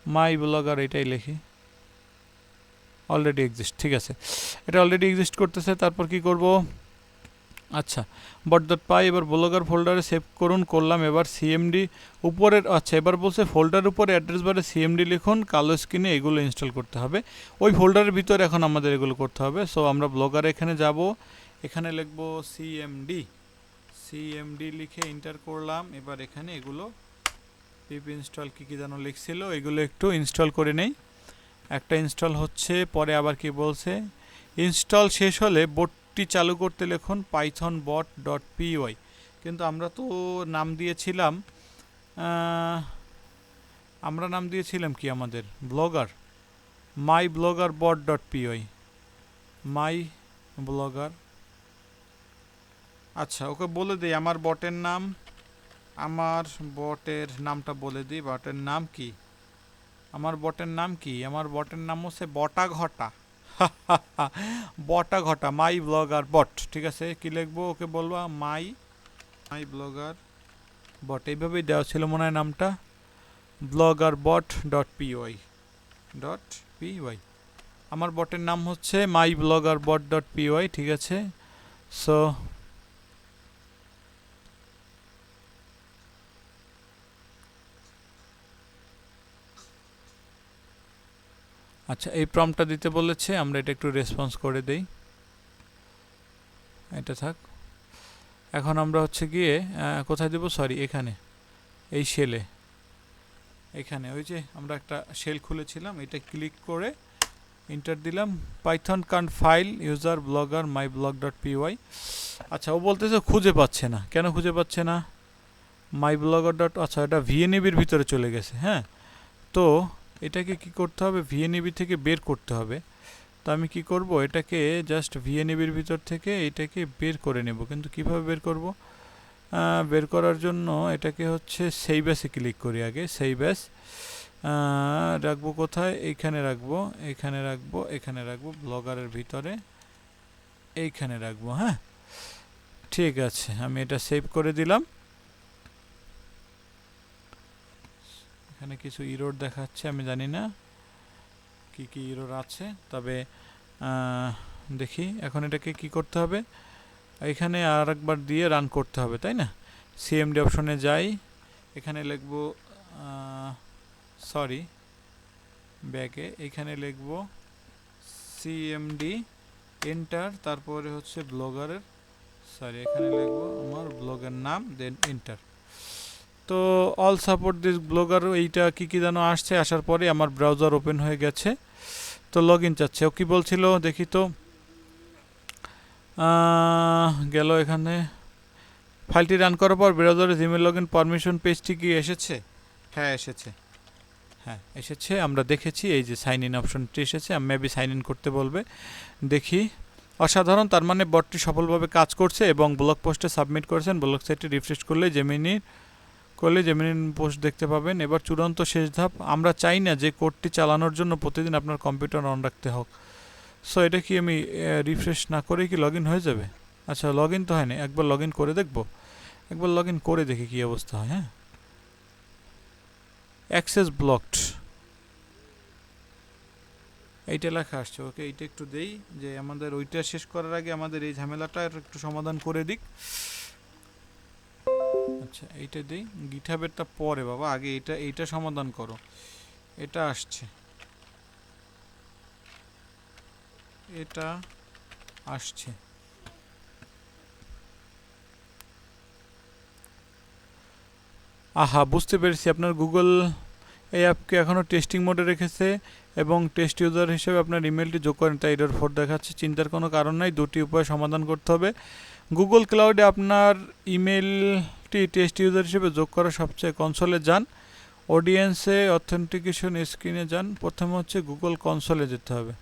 মাই ব্লগার এটাই লিখি। অলরেডি এক্সিস্ট, ঠিক আছে, এটা অলরেডি এক্সিস্ট করতেছে। তারপর কি করব, আচ্ছা বট ডট পাই এবার ব্লগার ফোল্ডারে সেভ করুন, করলাম। এবার সিএমডি উপরের, আচ্ছা এবার বলছে ফোল্ডার উপরে অ্যাড্রেস বারে সিএমডি লিখুন, কালো স্ক্রিনে এগুলো ইনস্টল করতে হবে। ওই ফোল্ডারের ভিতরে এখন আমাদের এগুলো করতে হবে। সো আমরা ব্লগারে এখানে যাব, এখানে লিখবো সিএমডি, সিএমডি লিখে এন্টার করলাম। এবার এখানে এগুলো পিপ ইনস্টল কী কী যেন লিখছিল, এগুলো একটু ইনস্টল করে নেই। একটা ইনস্টল হচ্ছে, পরে আবার কি বলছে, ইনস্টল শেষ হলে বোটটি চালু করতে লিখুন পাইথন বট ডট পিওয়াই। কিন্তু আমরা তো নাম দিয়েছিলাম, আমরা নাম দিয়েছিলাম কি আমাদের ব্লগার, মাই ব্লগার বট ডট পিওয়াই, মাই ব্লগার। আচ্ছা ওকে বলে দিই আমার বটের নাম, আমার বটের নামটা বলে দিই। বটের নাম কি, আমার বটের নাম কি, আমার বটের নাম হচ্ছে বটা ঘটা। বটা ঘটা, মাই ব্লগার বট। ঠিক আছে, কি লিখবো ওকে বলবো মাই মাই ব্লগার বট, এইভাবেই দেওয়া ছিল মনে হয় নামটা, ব্লগার বট ডট পিওয়াই ডট পিওয়াই। আমার বটের নাম হচ্ছে মাই ব্লগার বট ডট পিওয়াই। ঠিক আছে, সো আচ্ছা এই প্রম্পটটা দিতে বলেছে, আমরা এটা একটু রেসপন্স করে দেই, এটা থাক। এখন আমরা হচ্ছে গিয়ে কোথায় দেবো, সরি এখানে এই শেলে, এখানে ওই যে আমরা একটা শেল খুলেছিলাম, এটা ক্লিক করে এন্টার দিলাম, Python can't file user blogger my blog dot py. আচ্ছা ও বলতেছে খুঁজে পাচ্ছে না, কেন খুঁজে পাচ্ছে না, মাই ব্লগার ডট, আচ্ছা এটা ভিএনএবির ভিতরে চলে গেছে। হ্যাঁ, তো এটাকে কি করতে হবে, ভিএনএবি থেকে বের করতে হবে। তো আমি কি করব, এটাকে জাস্ট ভিএনএবির ভিতর থেকে এটাকে বের করে নেব। কিন্তু কিভাবে বের করব, বের করার জন্য এটাকে হচ্ছে সেভ অ্যাসে ক্লিক করি আগে। সেভ অ্যাস রাখবো কোথায়, এইখানে রাখবো, এখানে রাখবো, এখানে রাখবো, ব্লগারের ভিতরে এইখানে রাখবো। হ্যাঁ ঠিক আছে, আমি এটা সেভ করে দিলাম। এখানে কিছু ইরোর দেখাচ্ছে, আমি জানি না কি কি ইরোর আছে, তবে দেখি এখন এটাকে কি করতে হবে, এখানে আর একবার দিয়ে রান করতে হবে, তাই না। সিএমডি অপশনে যাই, এখানে লিখব, সরি ব্যাকে, এখানে লিখব সিএমডি এন্টার, তারপরে হচ্ছে ব্লগারের, সরি এখানে লিখব আমার ব্লগের নাম, দেন এন্টার। তো অল সাপোর্ট দিস ব্লগার, এইটা কি কি যেন আসছে, আসার পরে আমার ব্রাউজার ওপেন হয়ে গেছে। তো লগ ইন চাচ্ছে, ও কি বলছিল দেখি তো, গেল এখানে, ফাইলটি রান করার পর ব্রাউজারে জিমেল লগ ইন পারমিশন পেজটি কি এসেছে, হ্যাঁ এসেছে, হ্যাঁ এসেছে, আমরা দেখেছি এই যে সাইন ইন অপশনটি এসেছে, মেবি সাইন ইন করতে বলবে, দেখি। অসাধারণ, তার মানে বটটি সফলভাবে কাজ করছে এবং ব্লগ পোস্টে সাবমিট করেছেন। ব্লগ সাইটটি রিফ্রেশ করলে জেমিনি পোস্ট দেখতে পাবেন। এবার চূড়ান্ত শেষ ধাপ, আমরা চাই না যে কোডটি চালানোর জন্য প্রতিদিন আপনার কম্পিউটার অন রাখতে হোক। সো এটা কি আমি রিফ্রেশ না করে কি লগ ইন হয়ে যাবে, আচ্ছা লগ ইন তো হয়নি, একবার লগ ইন করে দেখব, একবার লগ ইন করে দেখি কী অবস্থা হয়। হ্যাঁ, অ্যাক্সেস ব্লকড এইটা লেখা আসছে, ওকে এইটা একটু দেই, যে আমাদের ওইটা শেষ করার আগে আমাদের এই ঝামেলাটা একটু সমাধান করে দিক। আচ্ছা এইটা দিই, গিটহাবেরটা পরে বাবা, আগে এইটা সমাধান করো। এটা আসছে, এটা আসছে, আহা বুঝতে পেরেছি, আপনার গুগল এই অ্যাপকে এখনও টেস্টিং মোডে রেখেছে এবং টেস্ট ইউজার হিসেবে আপনার ইমেলটি যোগ করেন, তাই এরর 4 দেখাচ্ছে। চিন্তার কোনো কারণ নাই, দুটি উপায় সমাধান করতে হবে। গুগল ক্লাউডে আপনার ইমেলটি টেস্ট ইউজার হিসেবে যোগ করা সবচেয়ে, কনসোলে যান, অডিয়েন্সে অথেন্টিকেশন স্ক্রিনে যান, প্রথমে হচ্ছে গুগল কনসোলে যেতে হবে।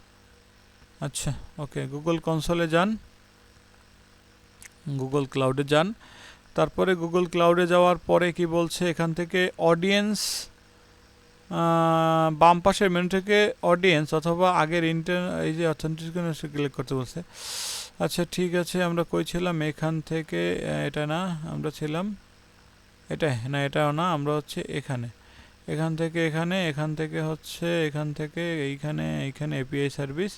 আচ্ছা ওকে, গুগল কনসোলে যান, গুগল ক্লাউডে যান। তারপরে গুগল ক্লাউডে যাওয়ার পরে কি বলছে এখান থেকে অডিয়েন্স, বাম পাশের মেনু থেকে অডিয়েন্স অথবা আগের এই যে অথেন্টিকেশন ক্লিক করতে বলছে। আচ্ছা ঠিক আছে, আমরা কই ছিলাম? এখান থেকে এটা না, আমরা ছিলাম এটা না, এটাও না, আমরা হচ্ছে এখানে, এখান থেকে এখানে, এখান থেকে হচ্ছে এখান থেকে এইখানে, এইখানে এপিআই সার্ভিস,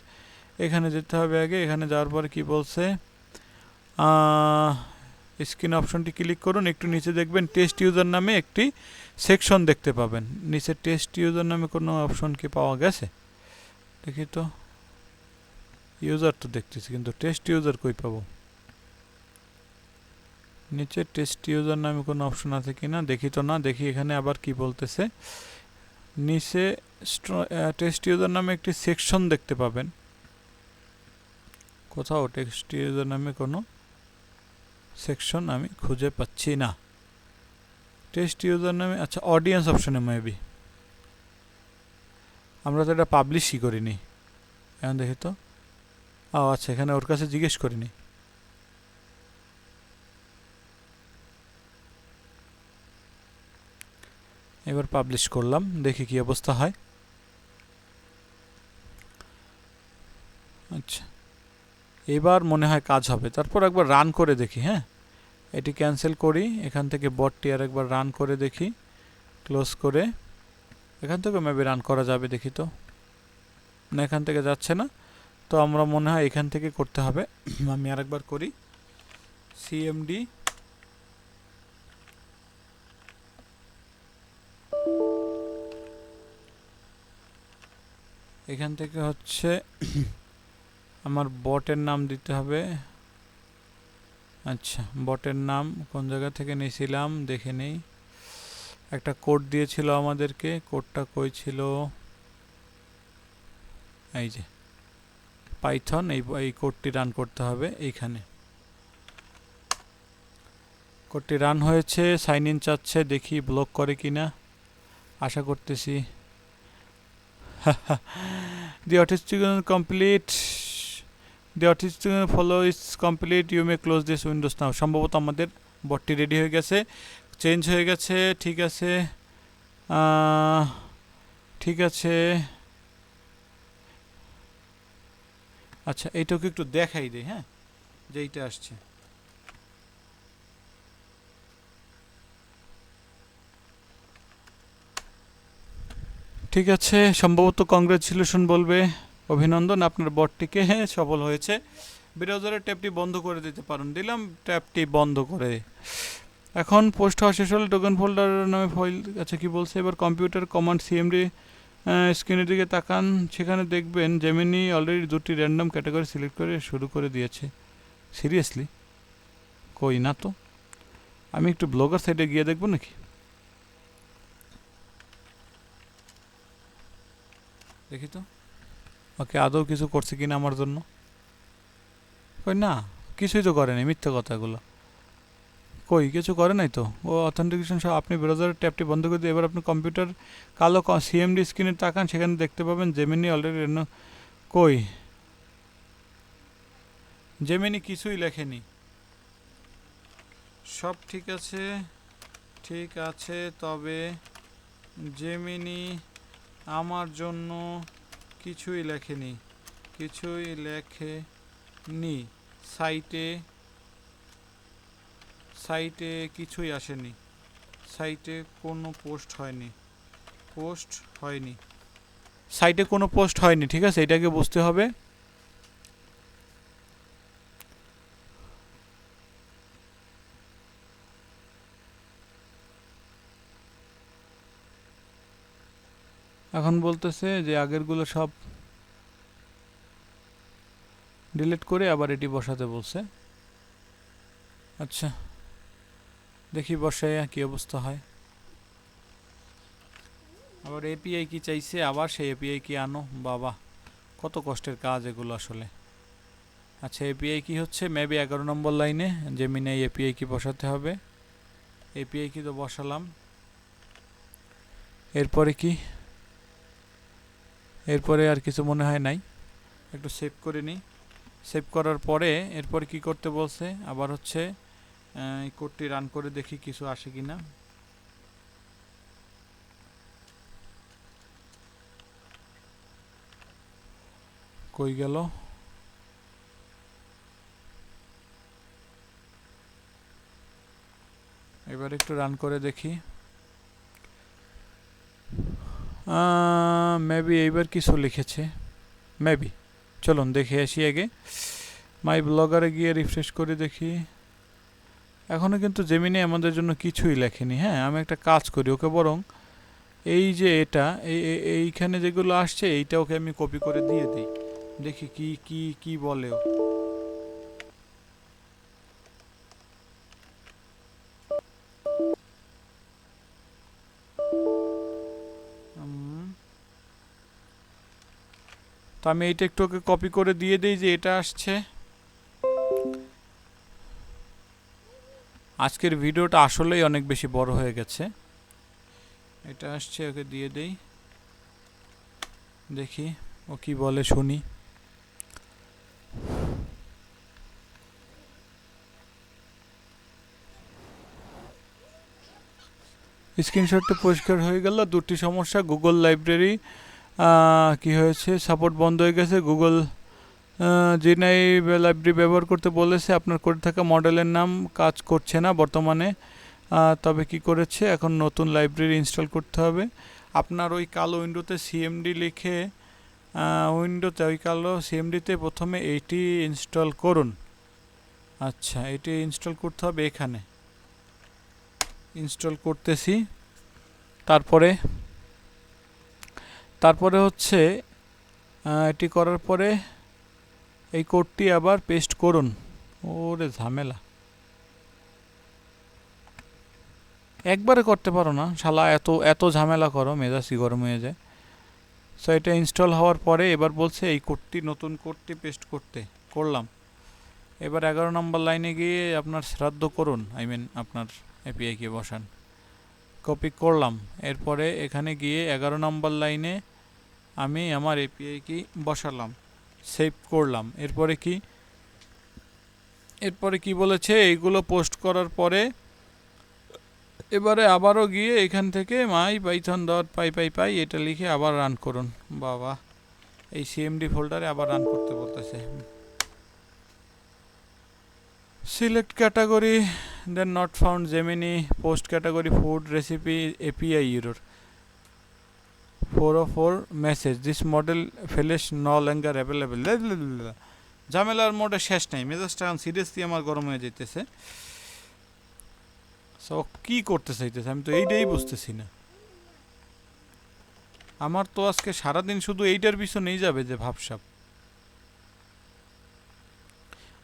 এখানে যেতে হবে আগে। এখানে যাওয়ার পরে কি বলছে, স্ক্রিন অপশনটি ক্লিক করুন, একটু নিচে দেখবেন টেস্ট ইউজার নামে একটি সেকশন দেখতে পাবেন। নিচে টেস্ট ইউজার নামে কোনো অপশন কি পাওয়া গেছে? দেখি তো, ইউজার তো দেখতেছি কিন্তু টেস্ট ইউজার কই পাবো? নিচে টেস্ট ইউজার নামে কোনো অপশন আছে কি না দেখি তো না। দেখি এখানে আবার কি বলতেছে, নিচে টেস্ট ইউজার নামে একটি সেকশন দেখতে পাবেন। কোথাও টেক্সট ইউজার নামে কোনো সেকশন আমি খুঁজে পাচ্ছি না। টেস্ট ইউজার নামে, আচ্ছা অডিয়েন্স অপশনে মেবি, আমরা তো এটা পাবলিশই করিনি। এখন দেখি তো, ও আচ্ছা এখানে ওর কাছে জিজ্ঞেস করিনি। এবার পাবলিশ করলাম, দেখি কি অবস্থা হয়। আচ্ছা এবার মনে হয় কাজ হবে, তারপর একবার রান করে দেখি। হ্যাঁ, এটি ক্যান্সেল করি, এখান থেকে বটটি আর একবার রান করে দেখি, ক্লোজ করে। এখান থেকে মেবি রান করা যাবে, দেখি তো। না, এখান থেকে যাচ্ছে না, তো আমরা মনে হয় এখান থেকে করতে হবে। আমি আরেকবার করি, সিএমডি এখান থেকে হচ্ছে আমার বটের নাম দিতে হবে। আচ্ছা বটের নাম কোন জায়গা থেকে নিয়েছিলাম দেখে নেই। একটা কোড দিয়েছিল আমাদেরকে, কোডটা কই ছিল? এই যে পাইথন, এই কোডটি রান করতে হবে এইখানে। কোডটি রান হয়েছে, সাইন ইন চাচ্ছে, দেখি ব্লক করে কিনা, আশা করতেছি। The authentication complete, the authentication follow is complete, you may close this windows now. সম্ভবত আমাদের বটটি রেডি হয়ে গেছে, চেঞ্জ হয়ে গেছে। ঠিক আছে, ঠিক আছে। আচ্ছা এইটাকে একটু দেখাই দিই, হ্যাঁ, যে এইটা আসছে। ঠিক আছে, সম্ভবত কংগ্রেচুলেশন বলবে, অভিনন্দন, আপনার বটটিকে সফল হয়েছে। ব্রাউজারের ট্যাবটি বন্ধ করে দিতে পারেন। দিলাম, ট্যাবটি বন্ধ করে। এখন পোস্ট হওয়া শেষ হলে টোকেন ফোল্ডার নামে ফাইল, আচ্ছা কি বলছে এবার, কম্পিউটার কমান্ড সিএমডি স্ক্রিনের দিকে তাকান, সেখানে দেখবেন জেমিনি অলরেডি দুটি র্যান্ডম ক্যাটাগরি সিলেক্ট করে শুরু করে দিয়েছে। সিরিয়াসলি? কই না তো, আমি একটু ব্লগার সাইটে গিয়ে দেখবো নাকি, দেখি তো। ওকে, আদৌ কিছু করছে কিনা আমার জন্য। কই না, কিছুই তো করেনি, মিথ্যে কথাগুলো। কই কিছু করে নাই তো। ও অথেন্টিকেশন সহ আপনি ব্রাউজারের ট্যাবটি বন্ধ করে দিয়ে এবার আপনি কম্পিউটার কালো সিএমডি স্ক্রিনে তাকান, সেখানে দেখতে পাবেন জেমিনি অলরেডি। কই জেমিনি কিছুই লেখেনি। সব ঠিক আছে, ঠিক আছে, তবে জেমিনি আমার জন্য কিছুই লেখেনি, কিছুই লেখেনি। সাইটে কিছুই আসেনি, সাইটে কোনো পোস্ট হয়নি, সাইটে কোনো পোস্ট হয়নি। ঠিক আছে, এটাকে বুঝতে হবে। এখন বলতেছে যে আগেরগুলো সব ডিলিট করে আবার এটি বসাতে বলছে। আচ্ছা দেখি বসাইয়া কি অবস্থা হয়। আবার এপিআই কি চাইছে, আবার সেই এপিআই কি আনো, বাবা কত কষ্টের কাজ এগুলো আসলে। আচ্ছা এপিআই কি হচ্ছে, মেবি 11 নম্বর লাইনে জেমিনি এপিআই কি বসাতে হবে। এপিআই কি তো বসালাম, এরপরে কি, এরপরে আর কিছু মনে হয় নাই। একটু সেভ করে নিই। সেভ করার পরে এরপর কি করতে বলছে, আবার হচ্ছে এই কোডটি রান করে দেখি কিছু আসে কিনা। কই গেল, এবার একটু রান করে দেখি। মেবি এইবার কিছু লিখেছে, মেবি। চলুন দেখে আসি আগে। মাই ব্লগারে গিয়ে রিফ্রেশ করে দেখি। এখনও কিন্তু জেমিনি আমাদের জন্য কিছুই লেখেনি। হ্যাঁ, আমি একটা কাজ করি, ওকে বরং এই যে এটা এইখানে যেগুলো আসছে এইটা ওকে আমি কপি করে দিয়ে দিই, দেখি কি কি কি বলে ও। তো আমি এইটা একটু ওকে কপি করে দিয়ে দিই যে এটা আসছে। আজকের ভিডিওটা আসলেই অনেক বেশি বড় হয়ে গেছে। এটা আসছে, ওকে দিয়ে দেই, দেখি ও কি বলে শুনি। স্ক্রিনশটটা পরিষ্কার হয়ে গেল। দুটি সমস্যা, গুগল লাইব্রেরি কি হয়েছে, সাপোর্ট বন্ধ হয়ে গেছে। গুগল জিনাই লাইব্রেরি ব্যবহার করতে বলেছে, আপনার করে থাকা মডেলের নাম কাজ করছে না বর্তমানে। তবে কি করেছে, এখন নতুন লাইব্রেরি ইনস্টল করতে হবে। আপনার ওই কালো উইন্ডোতে সিএমডি লিখে, উইন্ডোতে ওই কালো সিএমডিতে প্রথমে এইটি ইনস্টল করুন। আচ্ছা, এটি ইনস্টল করতে হবে, এখানে ইনস্টল করতেছি। তারপরে হচ্ছে এটি করার পরে এই কোডটি আবার পেস্ট করুন। ওরে ঝামেলা, একবারে করতে পারো না শালা, এত এত ঝামেলা করো, মেজাজই গরম হয়ে যায়। সো এটা ইনস্টল হওয়ার পরে এবার বলছে এই কোডটি, নতুন কোডটি পেস্ট করতে, করলাম। এবার 11 নম্বর লাইনে গিয়ে আপনার শ্রাদ্ধ করুন, আপনার এপিআইকে বসান, কপি করলাম। এরপরে এখানে গিয়ে 11 নম্বর লাইনে আমি আমার এপিআইকে বসালাম, সেভ করলাম। এরপরে কি বলেছে, এইগুলো পোস্ট করার পরে এবারে আবারও গিয়ে এখান থেকে মাই পাইথন ডট পাই এটা লিখে আবার রান করুন। বাবা, এই সিএমডি ফোল্ডারে আবার রান করতে বলতেছে। Select category, then not found Gemini, post category food recipe, API error 404 message, this model fails no longer available. ঝামেলার মোডে শেষ নাই, মেজাজটা এখন সিরিয়াসলি আমার গরম হয়ে যেতেছে। সো কি করতে চাইতেছে আমি তো এইটাই বুঝতেছি না। আমার তো আজকে সারাদিন শুধু এইটার পিছনেই যাবে যে ভাবসাব।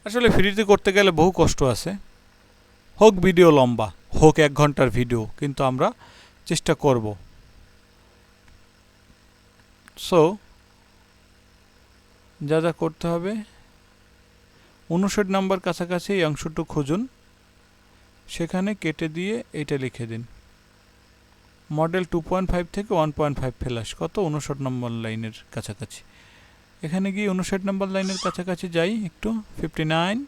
আসলে ফ্রিতে করতে গেলে বহু কষ্ট আছে, হোক ভিডিও লম্বা, হোক 1 ঘন্টার ভিডিও, কিন্তু আমরা চেষ্টা করব। সো যা যা করতে হবে, 59 নম্বর কাছাকাছি এই অংশটুকু খুঁজুন, সেখানে কেটে দিয়ে এটা লিখে দিন, মডেল 2.5 থেকে 1.5 ফ্ল্যাশ, কত 59 নম্বর লাইনের কাছাকাছি। এখানে গিয়ে 59 নম্বর লাইনের কাছাকাছি যাই একটু, 59।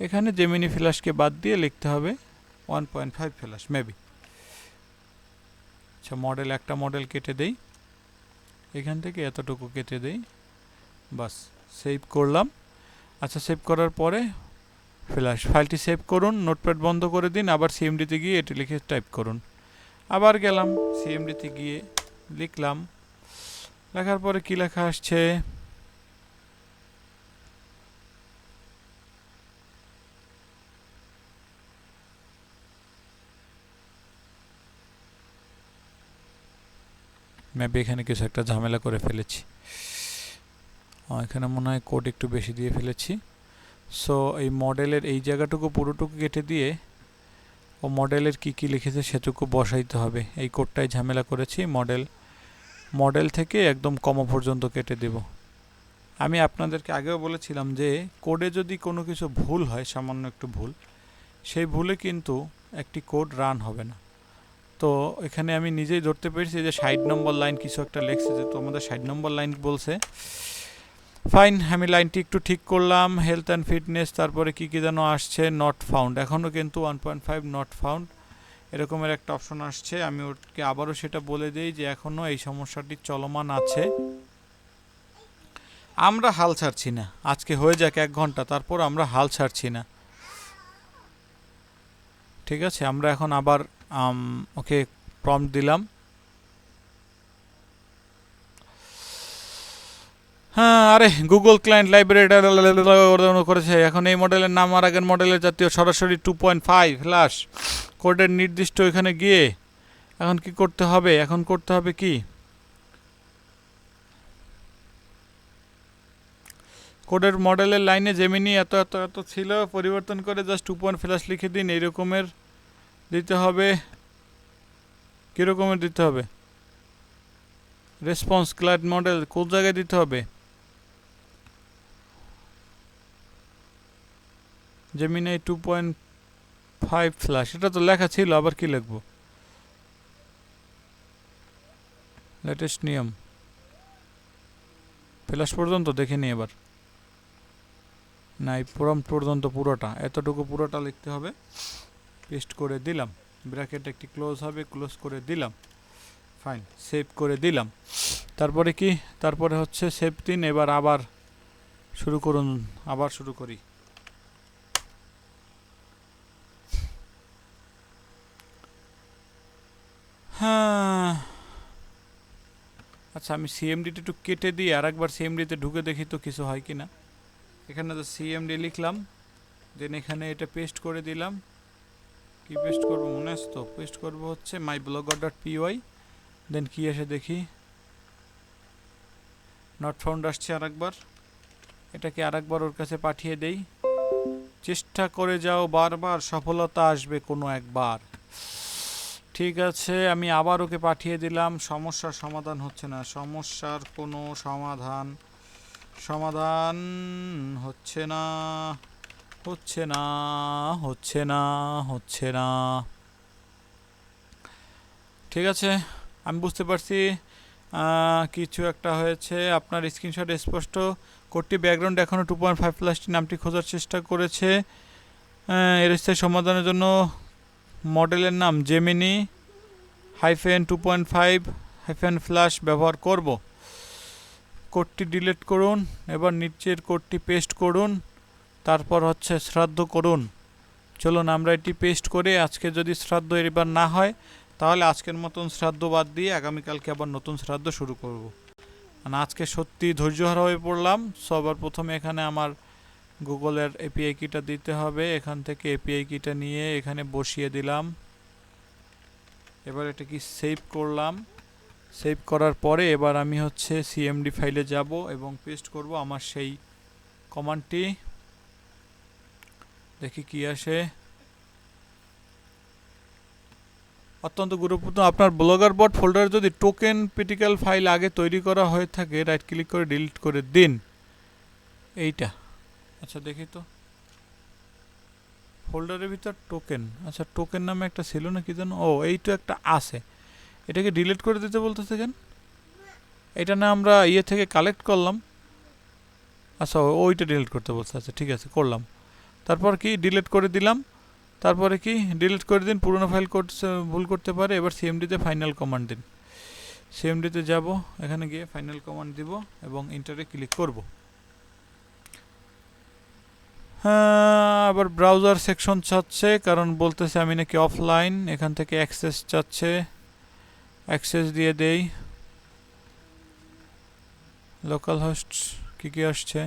এখানে জেমিনি ফ্ল্যাশকে বাদ দিয়ে লিখতে হবে 1.5 ফ্ল্যাশ মেবি। আচ্ছা, একটা মডেল কেটে দেই, এখান থেকে এতটুকু কেটে দেই, বাস সেভ করলাম। আচ্ছা, সেভ করার পরে ফ্ল্যাশ ফাইলটি সেভ করুন, নোটপ্যাড বন্ধ করে দিন, আবার সিএমডিতে গিয়ে এটি লিখে টাইপ করুন। আবার গেলাম সিএমডিতে গিয়ে লিখলাম, লেখার পরে কি লেখা আসছে, মেবি এখানে কিছু একটা ঝামেলা করে ফেলেছি, এখানে মনে হয় কোড একটু বেশি দিয়ে ফেলেছি। সো এই মডেলের এই জায়গাটুকু পুরোটুকু কেটে দিয়ে ও মডেলের কি কি লিখেছে সেটুকু বসাইতে হবে। এই কোডটাই ঝামেলা করেছি, মডেল থেকে একদম কমা পর্যন্ত কেটে দেব। আমি আপনাদেরকে আগেও বলেছিলাম যে কোডে যদি কোনো কিছু ভুল হয়, সামান্য একটু ভুল, সেই ভুলে কিন্তু একটি কোড রান হবে না। তো এখানে আমি নিজেই ধরতে পেরেছি যে 60 নম্বর লাইন কিছু একটা লেখছে, যে তো আমাদের 60 নম্বর লাইন বলছে। ফাইন, আমি লাইনটি একটু ঠিক করলাম, হেলথ অ্যান্ড ফিটনেস, তারপরে কি কি যেন আসছে, নট ফাউন্ড, এখনও কিন্তু 1.5 নট ফাউন্ড এরকমের একটা অপশন আসছে। আমি ওকে আবারও সেটা বলে দিই যে এখনও এই সমস্যাটি চলমান আছে। আমরা হাল ছাড়ছি না, আজকে হয়ে যাক 1 ঘন্টা, তারপর আমরা হাল ছাড়ছি না। ঠিক আছে, আমরা এখন আবার ওকে প্রম্পট দিলাম। হ্যাঁ, আরে গুগল ক্লায়েন্ট লাইব্রেরিটা করেছে। এখন এই মডেলের নাম আর আগের মডেলের জাতীয় সরাসরি 2.5 ফ্ল্যাশ কোডের নির্দিষ্ট এখানে গিয়ে এখন কি করতে হবে? এখন করতে হবে কি, কোডের মডেলের লাইনে জেমিনি এত এত এত ছিল, পরিবর্তন করে জাস্ট 2 ফ্ল্যাশ লিখে দিন। এইরকমের দিতে হবে। কীরকমের দিতে হবে? রেসপন্স ক্লায়েন্ট মডেল কোন জায়গায় দিতে হবে? জেমিনি 2.5 ফ্ল্যাশ, এটা তো লেখা ছিল, আবার কি লিখবো? লেটেস্ট নিয়ম ফ্ল্যাশ পর্যন্ত দেখে নি এবার। না, এই প্রম্পট পর্যন্ত পুরোটা, এতটুকু পুরোটা লিখতে হবে। পেস্ট করে দিলাম, ব্র্যাকেট একটি ক্লোজ হবে, ক্লোজ করে দিলাম। ফাইন, সেভ করে দিলাম। তারপরে কি, তারপরে হচ্ছে সেভ দিন। এবার আবার শুরু করুন, আবার শুরু করি। হ্যাঁ, আচ্ছা, আমি সিএমডিটা একটু কেটে দিই, আর একবার সিএমডিতে ঢুকে দেখি তো কিছু হয় কি না। এখানে তো সিএমডি লিখলাম, দেন এখানে এটা পেস্ট করে দিলাম। কি পেস্ট করবো মনে আছে তো? পেস্ট করবো হচ্ছে myblogger.py। দেন কি আসে দেখি, নট ফাউন্ড আসছে আরেকবার। এটাকে আরেকবার ওর কাছে পাঠিয়ে দেই। চেষ্টা করে যাও বারবার, সফলতা আসবে কোনো একবার। ঠিক আছে, আমি আবার ওকে পাঠিয়ে দিলাম। সমস্যার সমাধান হচ্ছে না, সমস্যার কোনো সমাধান সমাধান হচ্ছে না, হচ্ছে না, হচ্ছে না, হচ্ছে না। ঠিক আছে, আমি বুঝতে পারছি কিছু একটা হয়েছে। আপনার স্ক্রিনশট স্পষ্ট। কোডটি ব্যাকগ্রাউন্ড এখনও 2.5 প্লাসটি নামটি খোঁজার চেষ্টা করেছে। এর স্থায়ী সমাধানের জন্য মডেলের নাম জেমিনি -2.5 ফ্ল্যাশ ব্যবহার করব। কোডটি ডিলিট করুন, এবার নিচের কোডটি পেস্ট করুন, তারপর হচ্ছে শ্রাদ্ধ করুন। চলুন আমরা এটি পেস্ট করে, আজকে যদি শ্রাদ্ধ এবার না হয় তাহলে আজকের মতন শ্রাদ্ধ বাদ দিয়ে আগামীকালকে আবার নতুন শ্রাদ্ধ শুরু করব। মানে আজকে সত্যি ধৈর্যহারা হয়ে পড়লাম। সবার প্রথমে এখানে আমার গুগলের এপিআই কিটা দিতে হবে। এখান থেকে এপিআই কিটা নিয়ে এখানে বসিয়ে দিলাম। এবার এটা কি সেভ করলাম। সেভ করার পরে এবার আমি হচ্ছে সিএমডি ফাইলে যাব এবং পেস্ট করব আমার সেই কমান্ডটি। দেখি কি আসে। অত্যন্ত গুরুত্বপূর্ণ, আপনার ব্লগার বট ফোল্ডারে যদি টোকেন পিটিক্যাল ফাইল আগে তৈরি করা হয়ে থাকে, রাইট ক্লিক করে ডিলিট করে দিন। এইটা, আচ্ছা দেখি তো, ফোল্ডারের ভিতর টোকেন, আচ্ছা টোকেন নামে একটা ছিল না কি যেন, ও এই তো একটা আছে, এটাকে ডিলিট করে দিতে বলতেছে কেন? এটা না আমরা ইয়ে থেকে কালেক্ট করলাম। আচ্ছা ওইটা ডিলিট করতে বলছে, আচ্ছা ঠিক আছে করলাম। তারপর কি ডিলিট করে দিলাম। তারপরে কি ডিলিট করে দিন, পুরনো ফাইল ভুল করতে পারে। এবার সিএমডিতে ফাইনাল কমান্ড দিন। সিএমডিতে যাব, এখানে গিয়ে ফাইনাল কমান্ড দিব এবং ইন্টারে ক্লিক করব। হ্যাঁ, আবার ব্রাউজার সেকশন চাচ্ছে, কারণ বলতেছে আমি নাকি অফলাইন। এখান থেকে অ্যাক্সেস চাচ্ছে, অ্যাক্সেস দিয়ে দেই। লোকাল হোস্ট কি কি আসছে,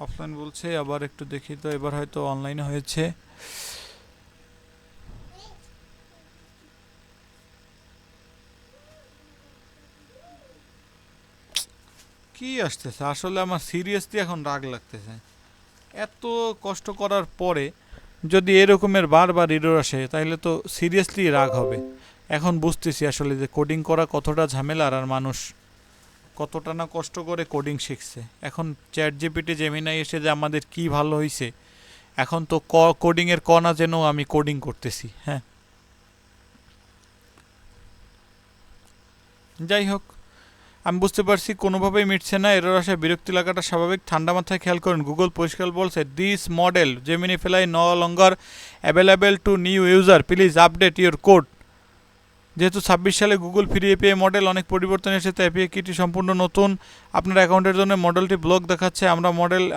অফলাইন বলছে। আবার একটু দেখি তো, এবার হয়তো অনলাইনে হয়েছে। কি আসতেছে আসলে, আমার সিরিয়াসলি এখন রাগ লাগতেছে। এত কষ্ট করার পরে যদি এরকমের বারবার এরর আসে তাহলে তো সিরিয়াসলি রাগ হবে। এখন বুঝতেছি আসলে যে কোডিং করা কতটা ঝামেলার, আর মানুষ কতটা না কষ্ট করে কোডিং শিখছে। এখন চ্যাট জিপিটি জেমিনাই এসে যে আমাদের কি ভালো হয়েছে, এখন তো কোডিংয়ের ক না যেন আমি কোডিং করতেছি। হ্যাঁ, যাই হোক, আমি বুঝতে পারছি কোনোভাবেই মিটছে না, এরর আসে, বিরক্তি লাগাটা স্বাভাবিক। ঠান্ডা মাথায় খেয়াল করুন, গুগল পরিষ্কার বলছে this model Gemini fly no longer available to new user, please update your code. যেহেতু 26 সালে গুগল ফ্রি এপিআই মডেল অনেক পরিবর্তন এসেছে, এপিআই কিটি সম্পূর্ণ নতুন। আপনার অ্যাকাউন্টের জন্য মডেলটি ব্লক দেখাচ্ছে।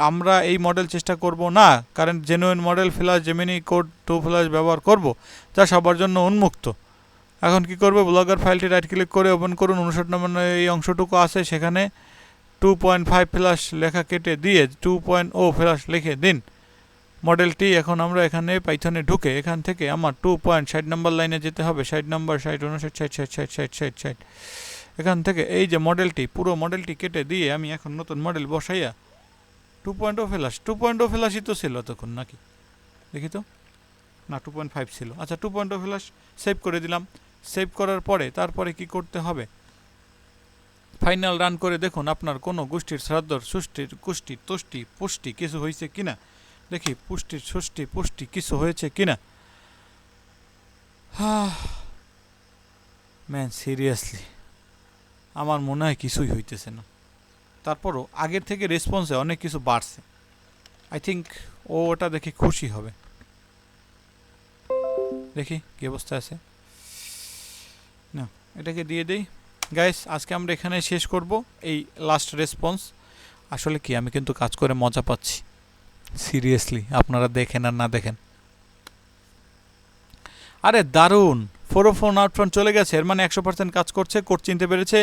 আমরা এই মডেল চেষ্টা করব না, কারণ genuine model flash Gemini code 2 flash ব্যবহার করব, যা সবার জন্য উন্মুক্ত। এখন কি করবে, ব্লগার ফাইলটি রাইট ক্লিক করে ওপেন করুন। 59 নম্বর এই অংশটুকু আছে, সেখানে 2.5 ফ্ল্যাশ লেখা কেটে দিয়ে 2.0 ফ্ল্যাশ লিখে দিন মডেলটি। এখন আমরা এখানে পাইথনে ঢুকে এখান থেকে আমার 2.60 নম্বর লাইনে যেতে হবে। 60 নম্বর, 60, 59, 60, 60, 60, 60, 60, 60। এখান থেকে এই যে মডেলটি, পুরো মডেলটি কেটে দিয়ে আমি এখন নতুন মডেল বসাইয়া 2.0 ফ্ল্যাশ, 2.0 ফ্ল্যাশই তো ছিল তখন নাকি, দেখি তো, না 2.5 ছিল। আচ্ছা, 2.0 ফ্ল্যাশ সেভ করে দিলাম। সেভ করার পরে তারপরে কি করতে হবে, ফাইনাল রান করে দেখুন আপনার কোনো গোষ্ঠীর শ্রাদ্ধর সুষ্টির কুষ্টি তুষ্টি পুষ্টি কিছু হয়েছে কিনা। দেখি পুষ্টির ষষ্ঠী পুষ্টি কিছু হয়েছে কিনা। ম্যান সিরিয়াসলি আমার মনে হয় কিছুই হইতেছে না। তারপরও আগের থেকে রেসপন্সে অনেক কিছু বাড়ছে। আই থিঙ্ক ও ওটা দেখে খুশি হবে। দেখি কি অবস্থা আছে। না, এটাকে দিয়ে দেই। গাইস, আজকে আমরা এখানে শেষ করব এই লাস্ট রেসপন্স। আসলে কি, আমি কিন্তু কাজ করে মজা পাচ্ছি সিরিয়াসলি, আপনারা দেখেন আর না দেখেন। আরে দারুণ, 404 আউটফ্রন্ট চলে গেছে, এর মানে 100% কাজ করছে, কোড চিনতে পেরেছে।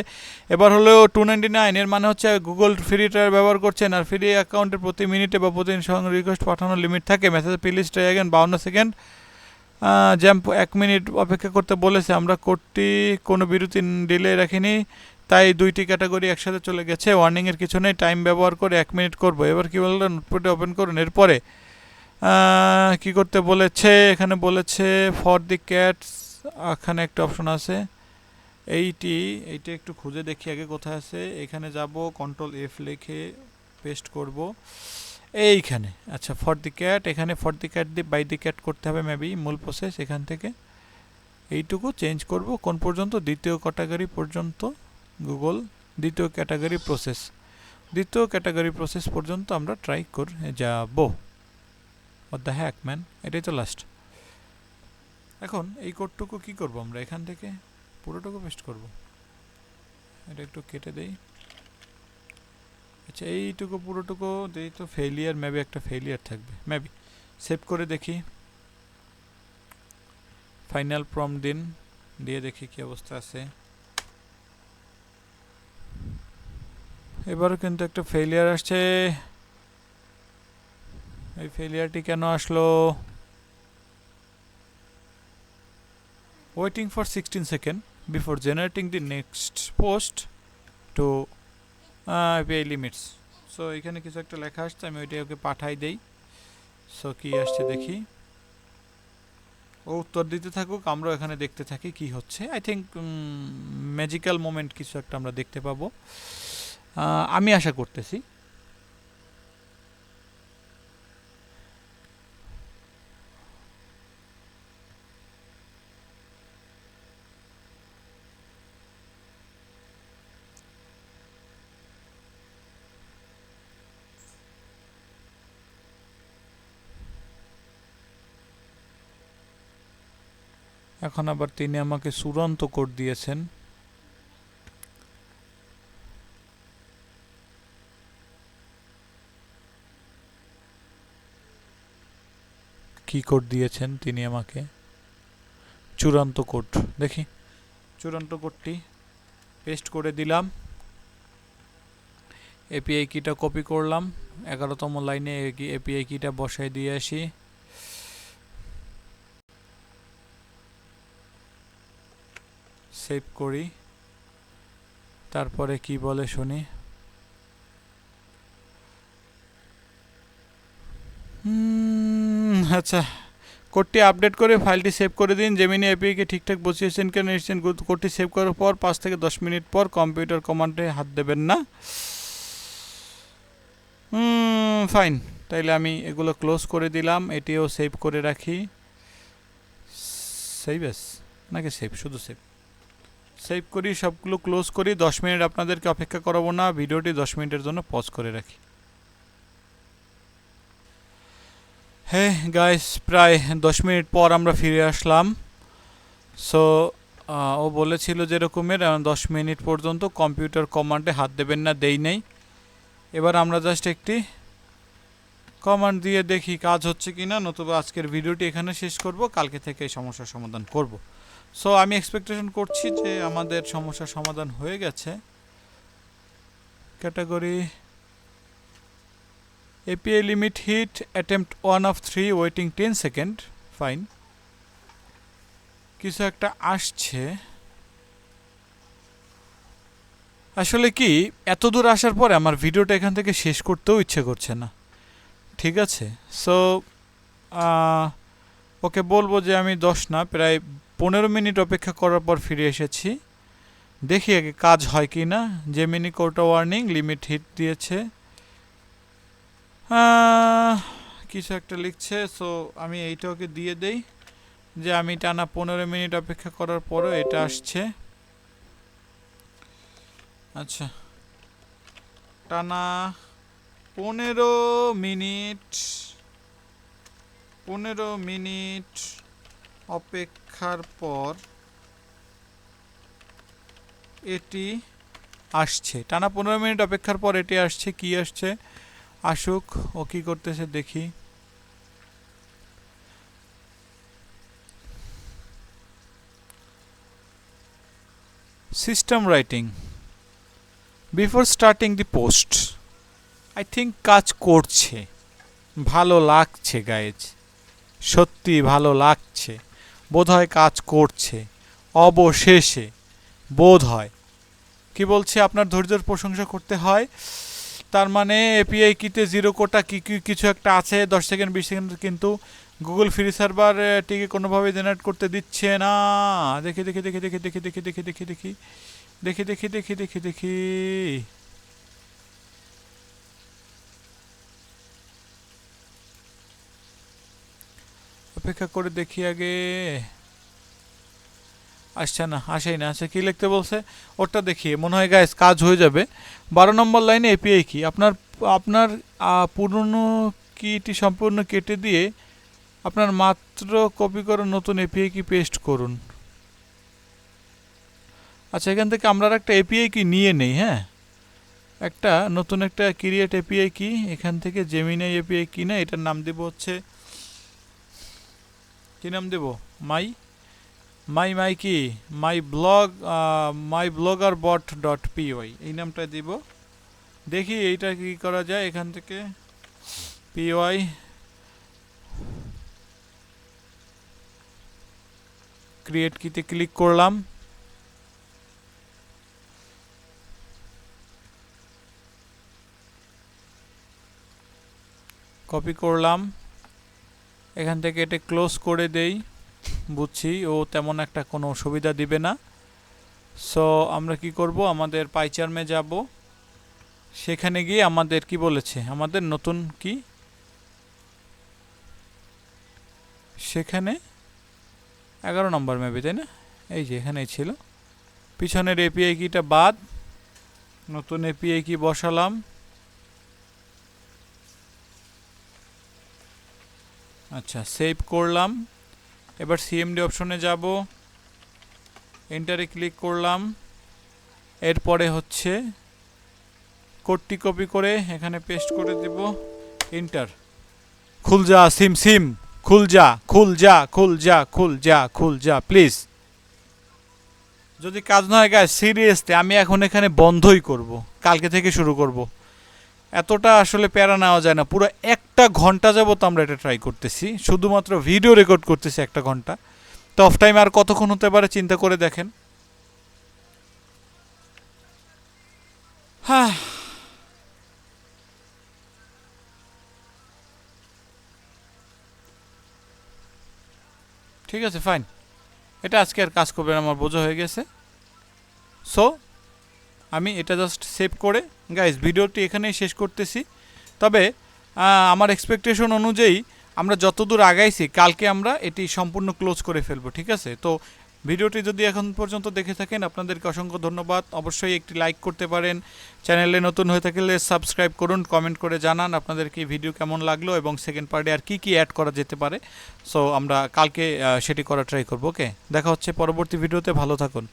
এবার হলো 299, এর মানে হচ্ছে গুগল ফ্রি ট্রায়াল ব্যবহার করছেন, আর ফ্রি অ্যাকাউন্টের প্রতি মিনিটে বা প্রতিদিন সঙ্গে রিকোয়েস্ট পাঠানোর লিমিট থাকে। Message please try again 52 second. XAMPP 1 minute অপেক্ষা করতে বলেছে। আমরা কোডটি কোনো বিরতি ডিলে রাখিনি, তাই 2টি ক্যাটাগরি একসাথে চলে গেছে। ওয়ার্নিংয়ের কিছু নেই, টাইম ব্যবহার করে 1 মিনিট করব। এবার কি বললেন, নোটপ্যাডে ওপেন করুন। এরপরে কি করতে বলেছে, এখানে বলেছে ফর দি ক্যাটস, এখানে একটা অপশন আছে, এইটা একটু খুঁজে দেখি আগে কোথায় আছে। এখানে যাব, কন্ট্রোল এফ লিখে পেস্ট করব এইখানে। আচ্ছা, ফর দি ক্যাট, এখানে ফর দি ক্যাট দিয়ে বাই দি ক্যাট করতে হবে মেবি, মূল প্রসেস। এখান থেকে এইটুকু চেঞ্জ করব কোন পর্যন্ত, দ্বিতীয় ক্যাটাগরি পর্যন্ত। গুগল দ্বিতীয় ক্যাটাগরি প্রসেস পর্যন্ত আমরা ট্রাই করে যাব। হোয়াট দ্য হ্যাক ম্যান, এটাই তো লাস্ট। এখন এই কোডটুকু কি করব, আমরা এখান থেকে পুরোটুকু পেস্ট করব। এটা একটু কেটে দেই। আচ্ছা, এইটুকু পুরোটুকু দেই তো, ফেলিয়ার মেবি, একটা ফেলিয়ার থাকবে মেবি। সেভ করে দেখি, ফাইনাল প্রম্পট দিন, দিয়ে দেখি কি অবস্থা আছে। এবারও কিন্তু একটা ফেলিয়ার আসছে। এই ফেলিয়ারটি কেন আসলো? Waiting for 16 second before generating the next post to API limits. So এখানে কিছু একটা লেখা আসছে, আমি ওইটা ওকে পাঠাই দেই। সো কি আসছে দেখি। ও উত্তর দিতে থাকুক, আমরা এখানে দেখতে থাকি কি হচ্ছে। আই থিঙ্ক ম্যাজিক্যাল মোমেন্ট কিছু একটা আমরা দেখতে পাবো, আমি আশা করতেছি। এখন আবার তিনি আমাকে চূড়ান্ত কোড দিয়েছেন। কি কোড দিয়েছেন তিনি আমাকে? চূড়ান্ত কোড। দেখি, চূড়ান্ত কোডটি পেস্ট করে দিলাম। এপিআই কিটা কপি করলাম, 11তম লাইনে এপিআই কিটা বসাই দিয়ে আসি। সেভ করি, তারপরে কি বলে শুনি। আচ্ছা, কোডটি আপডেট করে ফাইলটি সেভ করে দিন। জেমিনি এপিআইকে ঠিকঠাক বসিয়েছেন কেন নিশ্চিত। কোডটি সেভ করার পর 5 থেকে 10 মিনিট পর কম্পিউটার কমান্ডে হাত দেবেন না। ফাইন, তাইলে আমি এগুলো ক্লোজ করে দিলাম। এটিও সেভ করে রাখি। সেভ এস নাকি সেভ, শুধু সেভ। সেভ করি, সবগুলো ক্লোজ করি। 10 মিনিট আপনাদেরকে অপেক্ষা করাবো না, ভিডিওটি 10 মিনিটের জন্য পজ করে রাখি। হ্যাঁ গাইস, প্রায় 10 মিনিট পর আমরা ফিরে আসলাম। সো ও বলেছিল যেরকমের 10 মিনিট পর্যন্ত কম্পিউটার কমান্ডে হাত দেবেন না, দেই নেই। এবার আমরা জাস্ট একটি কমান্ড দিয়ে দেখি কাজ হচ্ছে কিনা, নতুবা আজকের ভিডিওটি এখানে শেষ করব, কালকে থেকে এই সমস্যার সমাধান করব। সো আমি এক্সপেকটেশন করছি যে আমাদের সমস্যার সমাধান হয়ে গেছে। Category API limit hit, attempt 1 of 3, waiting 10 second, fine. কিছু একটা আসছে। আসলে কি, এত দূর আসার পরে আমার ভিডিওটা এখান থেকে শেষ করতেও ইচ্ছে করছে না, ঠিক আছে। সো ওকে বলবো যে আমি 10 না, প্রায় 15 মিনিট অপেক্ষা করার পর ফিরে এসেছি। দেখি আগে কাজ হয় কি না। জেমিনি কোটা ওয়ার্নিং, লিমিট হিট দিয়েছে, কিছু একটা লিখছে। সো আমি এইটা ওকে দিয়ে দেই যে আমি টানা 15 মিনিট অপেক্ষা করার পরও এটা আসছে। আচ্ছা, টানা 15 মিনিট অপেক্ষার পর এটি আসছে। টানা 15 মিনিট অপেক্ষার পর এটি আসছে। কি আসছে? আসুক, ও কি করতেছে দেখি। System writing before starting the post. I think কাজ করছে, ভালো লাগছে গাইজ, সত্যি ভালো লাগছে। বোধহয় কাজ করছে অবশেষে, বোধ হয়। কি বলছে? আপনার ধৈর্যের প্রশংসা করতে হয়। তার মানে এপিআই কিতে 0 কোটা কিছু একটা আছে, 10 সেকেন্ড 20 সেকেন্ড, কিন্তু গুগল ফ্রি সার্ভার টিকে কোনোভাবে জেনারেট করতে দিচ্ছে না। দেখি দেখি দেখি দেখি দেখি দেখি দেখি দেখি দেখি দেখি দেখি দেখি দেখি দেখি অপেক্ষা করে দেখি আগে। আসছে না, আসেই না। আচ্ছা, কী লিখতে বলছে ওটা দেখি, মনে হয় গাইস কাজ হয়ে যাবে। 12 নম্বর লাইনে এপিআই কি, আপনার আপনার পুরনো কিটি সম্পূর্ণ কেটে দিয়ে আপনার মাত্র কপি করে নতুন এপিআই কি পেস্ট করুন। আচ্ছা, এখান থেকে আমরা একটা এপিআই কি নিয়ে নেই। হ্যাঁ, একটা নতুন একটা ক্রিয়েট এপিআই কি, এখান থেকে জেমিনাই এপিআই কি না, এটার নাম দেব হচ্ছে, কি নাম দেব? মাই কি মাই ব্লগার বট ডট পিওয়াই, এই নামটা দিব। দেখি এইটা কি করা যায়। এখান থেকে পিওয়াই ক্রিয়েট কিতে ক্লিক করলাম। কপি করলাম, এখান থেকে এটা ক্লোজ করে দেই। বুঝছি ও তেমন একটা কোনো সুবিধা দিবে না। সো আমরা কি করব, আমাদের পাইচার্মে যাব, সেখানে গিয়ে আমাদের কি বলেছে, আমাদের নতুন কি, সেখানে 11 নম্বর মেবি, তাই না? এই যে এখানেই ছিল। পিছনের এপিআই কিটা বাদ, নতুন এপিআই কি বসালাম। আচ্ছা, সেভ করলাম। এবার সিএমডি অপশনে যাব, এন্টারে ক্লিক করলাম। এরপরে হচ্ছে কোডটি কপি করে এখানে পেস্ট করে দেব, এন্টার। খুল যা সিম, খুল যা প্লিজ। যদি কাজ না হয় গাইস, সিরিয়াসলি আমি এখন এখানে বন্ধই করব, কালকে থেকে শুরু করব। এতটা আসলে প্যারা নেওয়া যায় না। পুরো 1 ঘন্টা যাবত আমরা এটা ট্রাই করতেছি, শুধুমাত্র ভিডিও রেকর্ড করতেছি 1 ঘন্টা। তো অফ টাইম আর কতক্ষণ হতে পারে চিন্তা করে দেখেন। হ্যাঁ, ঠিক আছে, ফাইন। এটা আজকে আর কাজ করবে না, আমার বোঝা হয়ে গেছে। সো আমি এটা জাস্ট সেভ করে গাইস ভিডিওটি এখানেই শেষ করতেছি। তবে আমার এক্সপেকটেশন অনুযায়ী আমরা যতদূর আগাইছি, কালকে আমরা এটি সম্পূর্ণ ক্লোজ করে ফেলবো, ঠিক আছে? তো ভিডিওটি যদি এখন পর্যন্ত দেখে থাকেন আপনাদেরকে অসংখ্য ধন্যবাদ। অবশ্যই একটি লাইক করতে পারেন, চ্যানেলে নতুন হয়ে থাকলে সাবস্ক্রাইব করুন, কমেন্ট করে জানান আপনাদেরকে ভিডিও কেমন লাগলো এবং সেকেন্ড পার্টে আর কি অ্যাড করা যেতে পারে। সো আমরা কালকে সেটি করা ট্রাই করবো। ওকে, দেখা হচ্ছে পরবর্তী ভিডিওতে, ভালো থাকুন।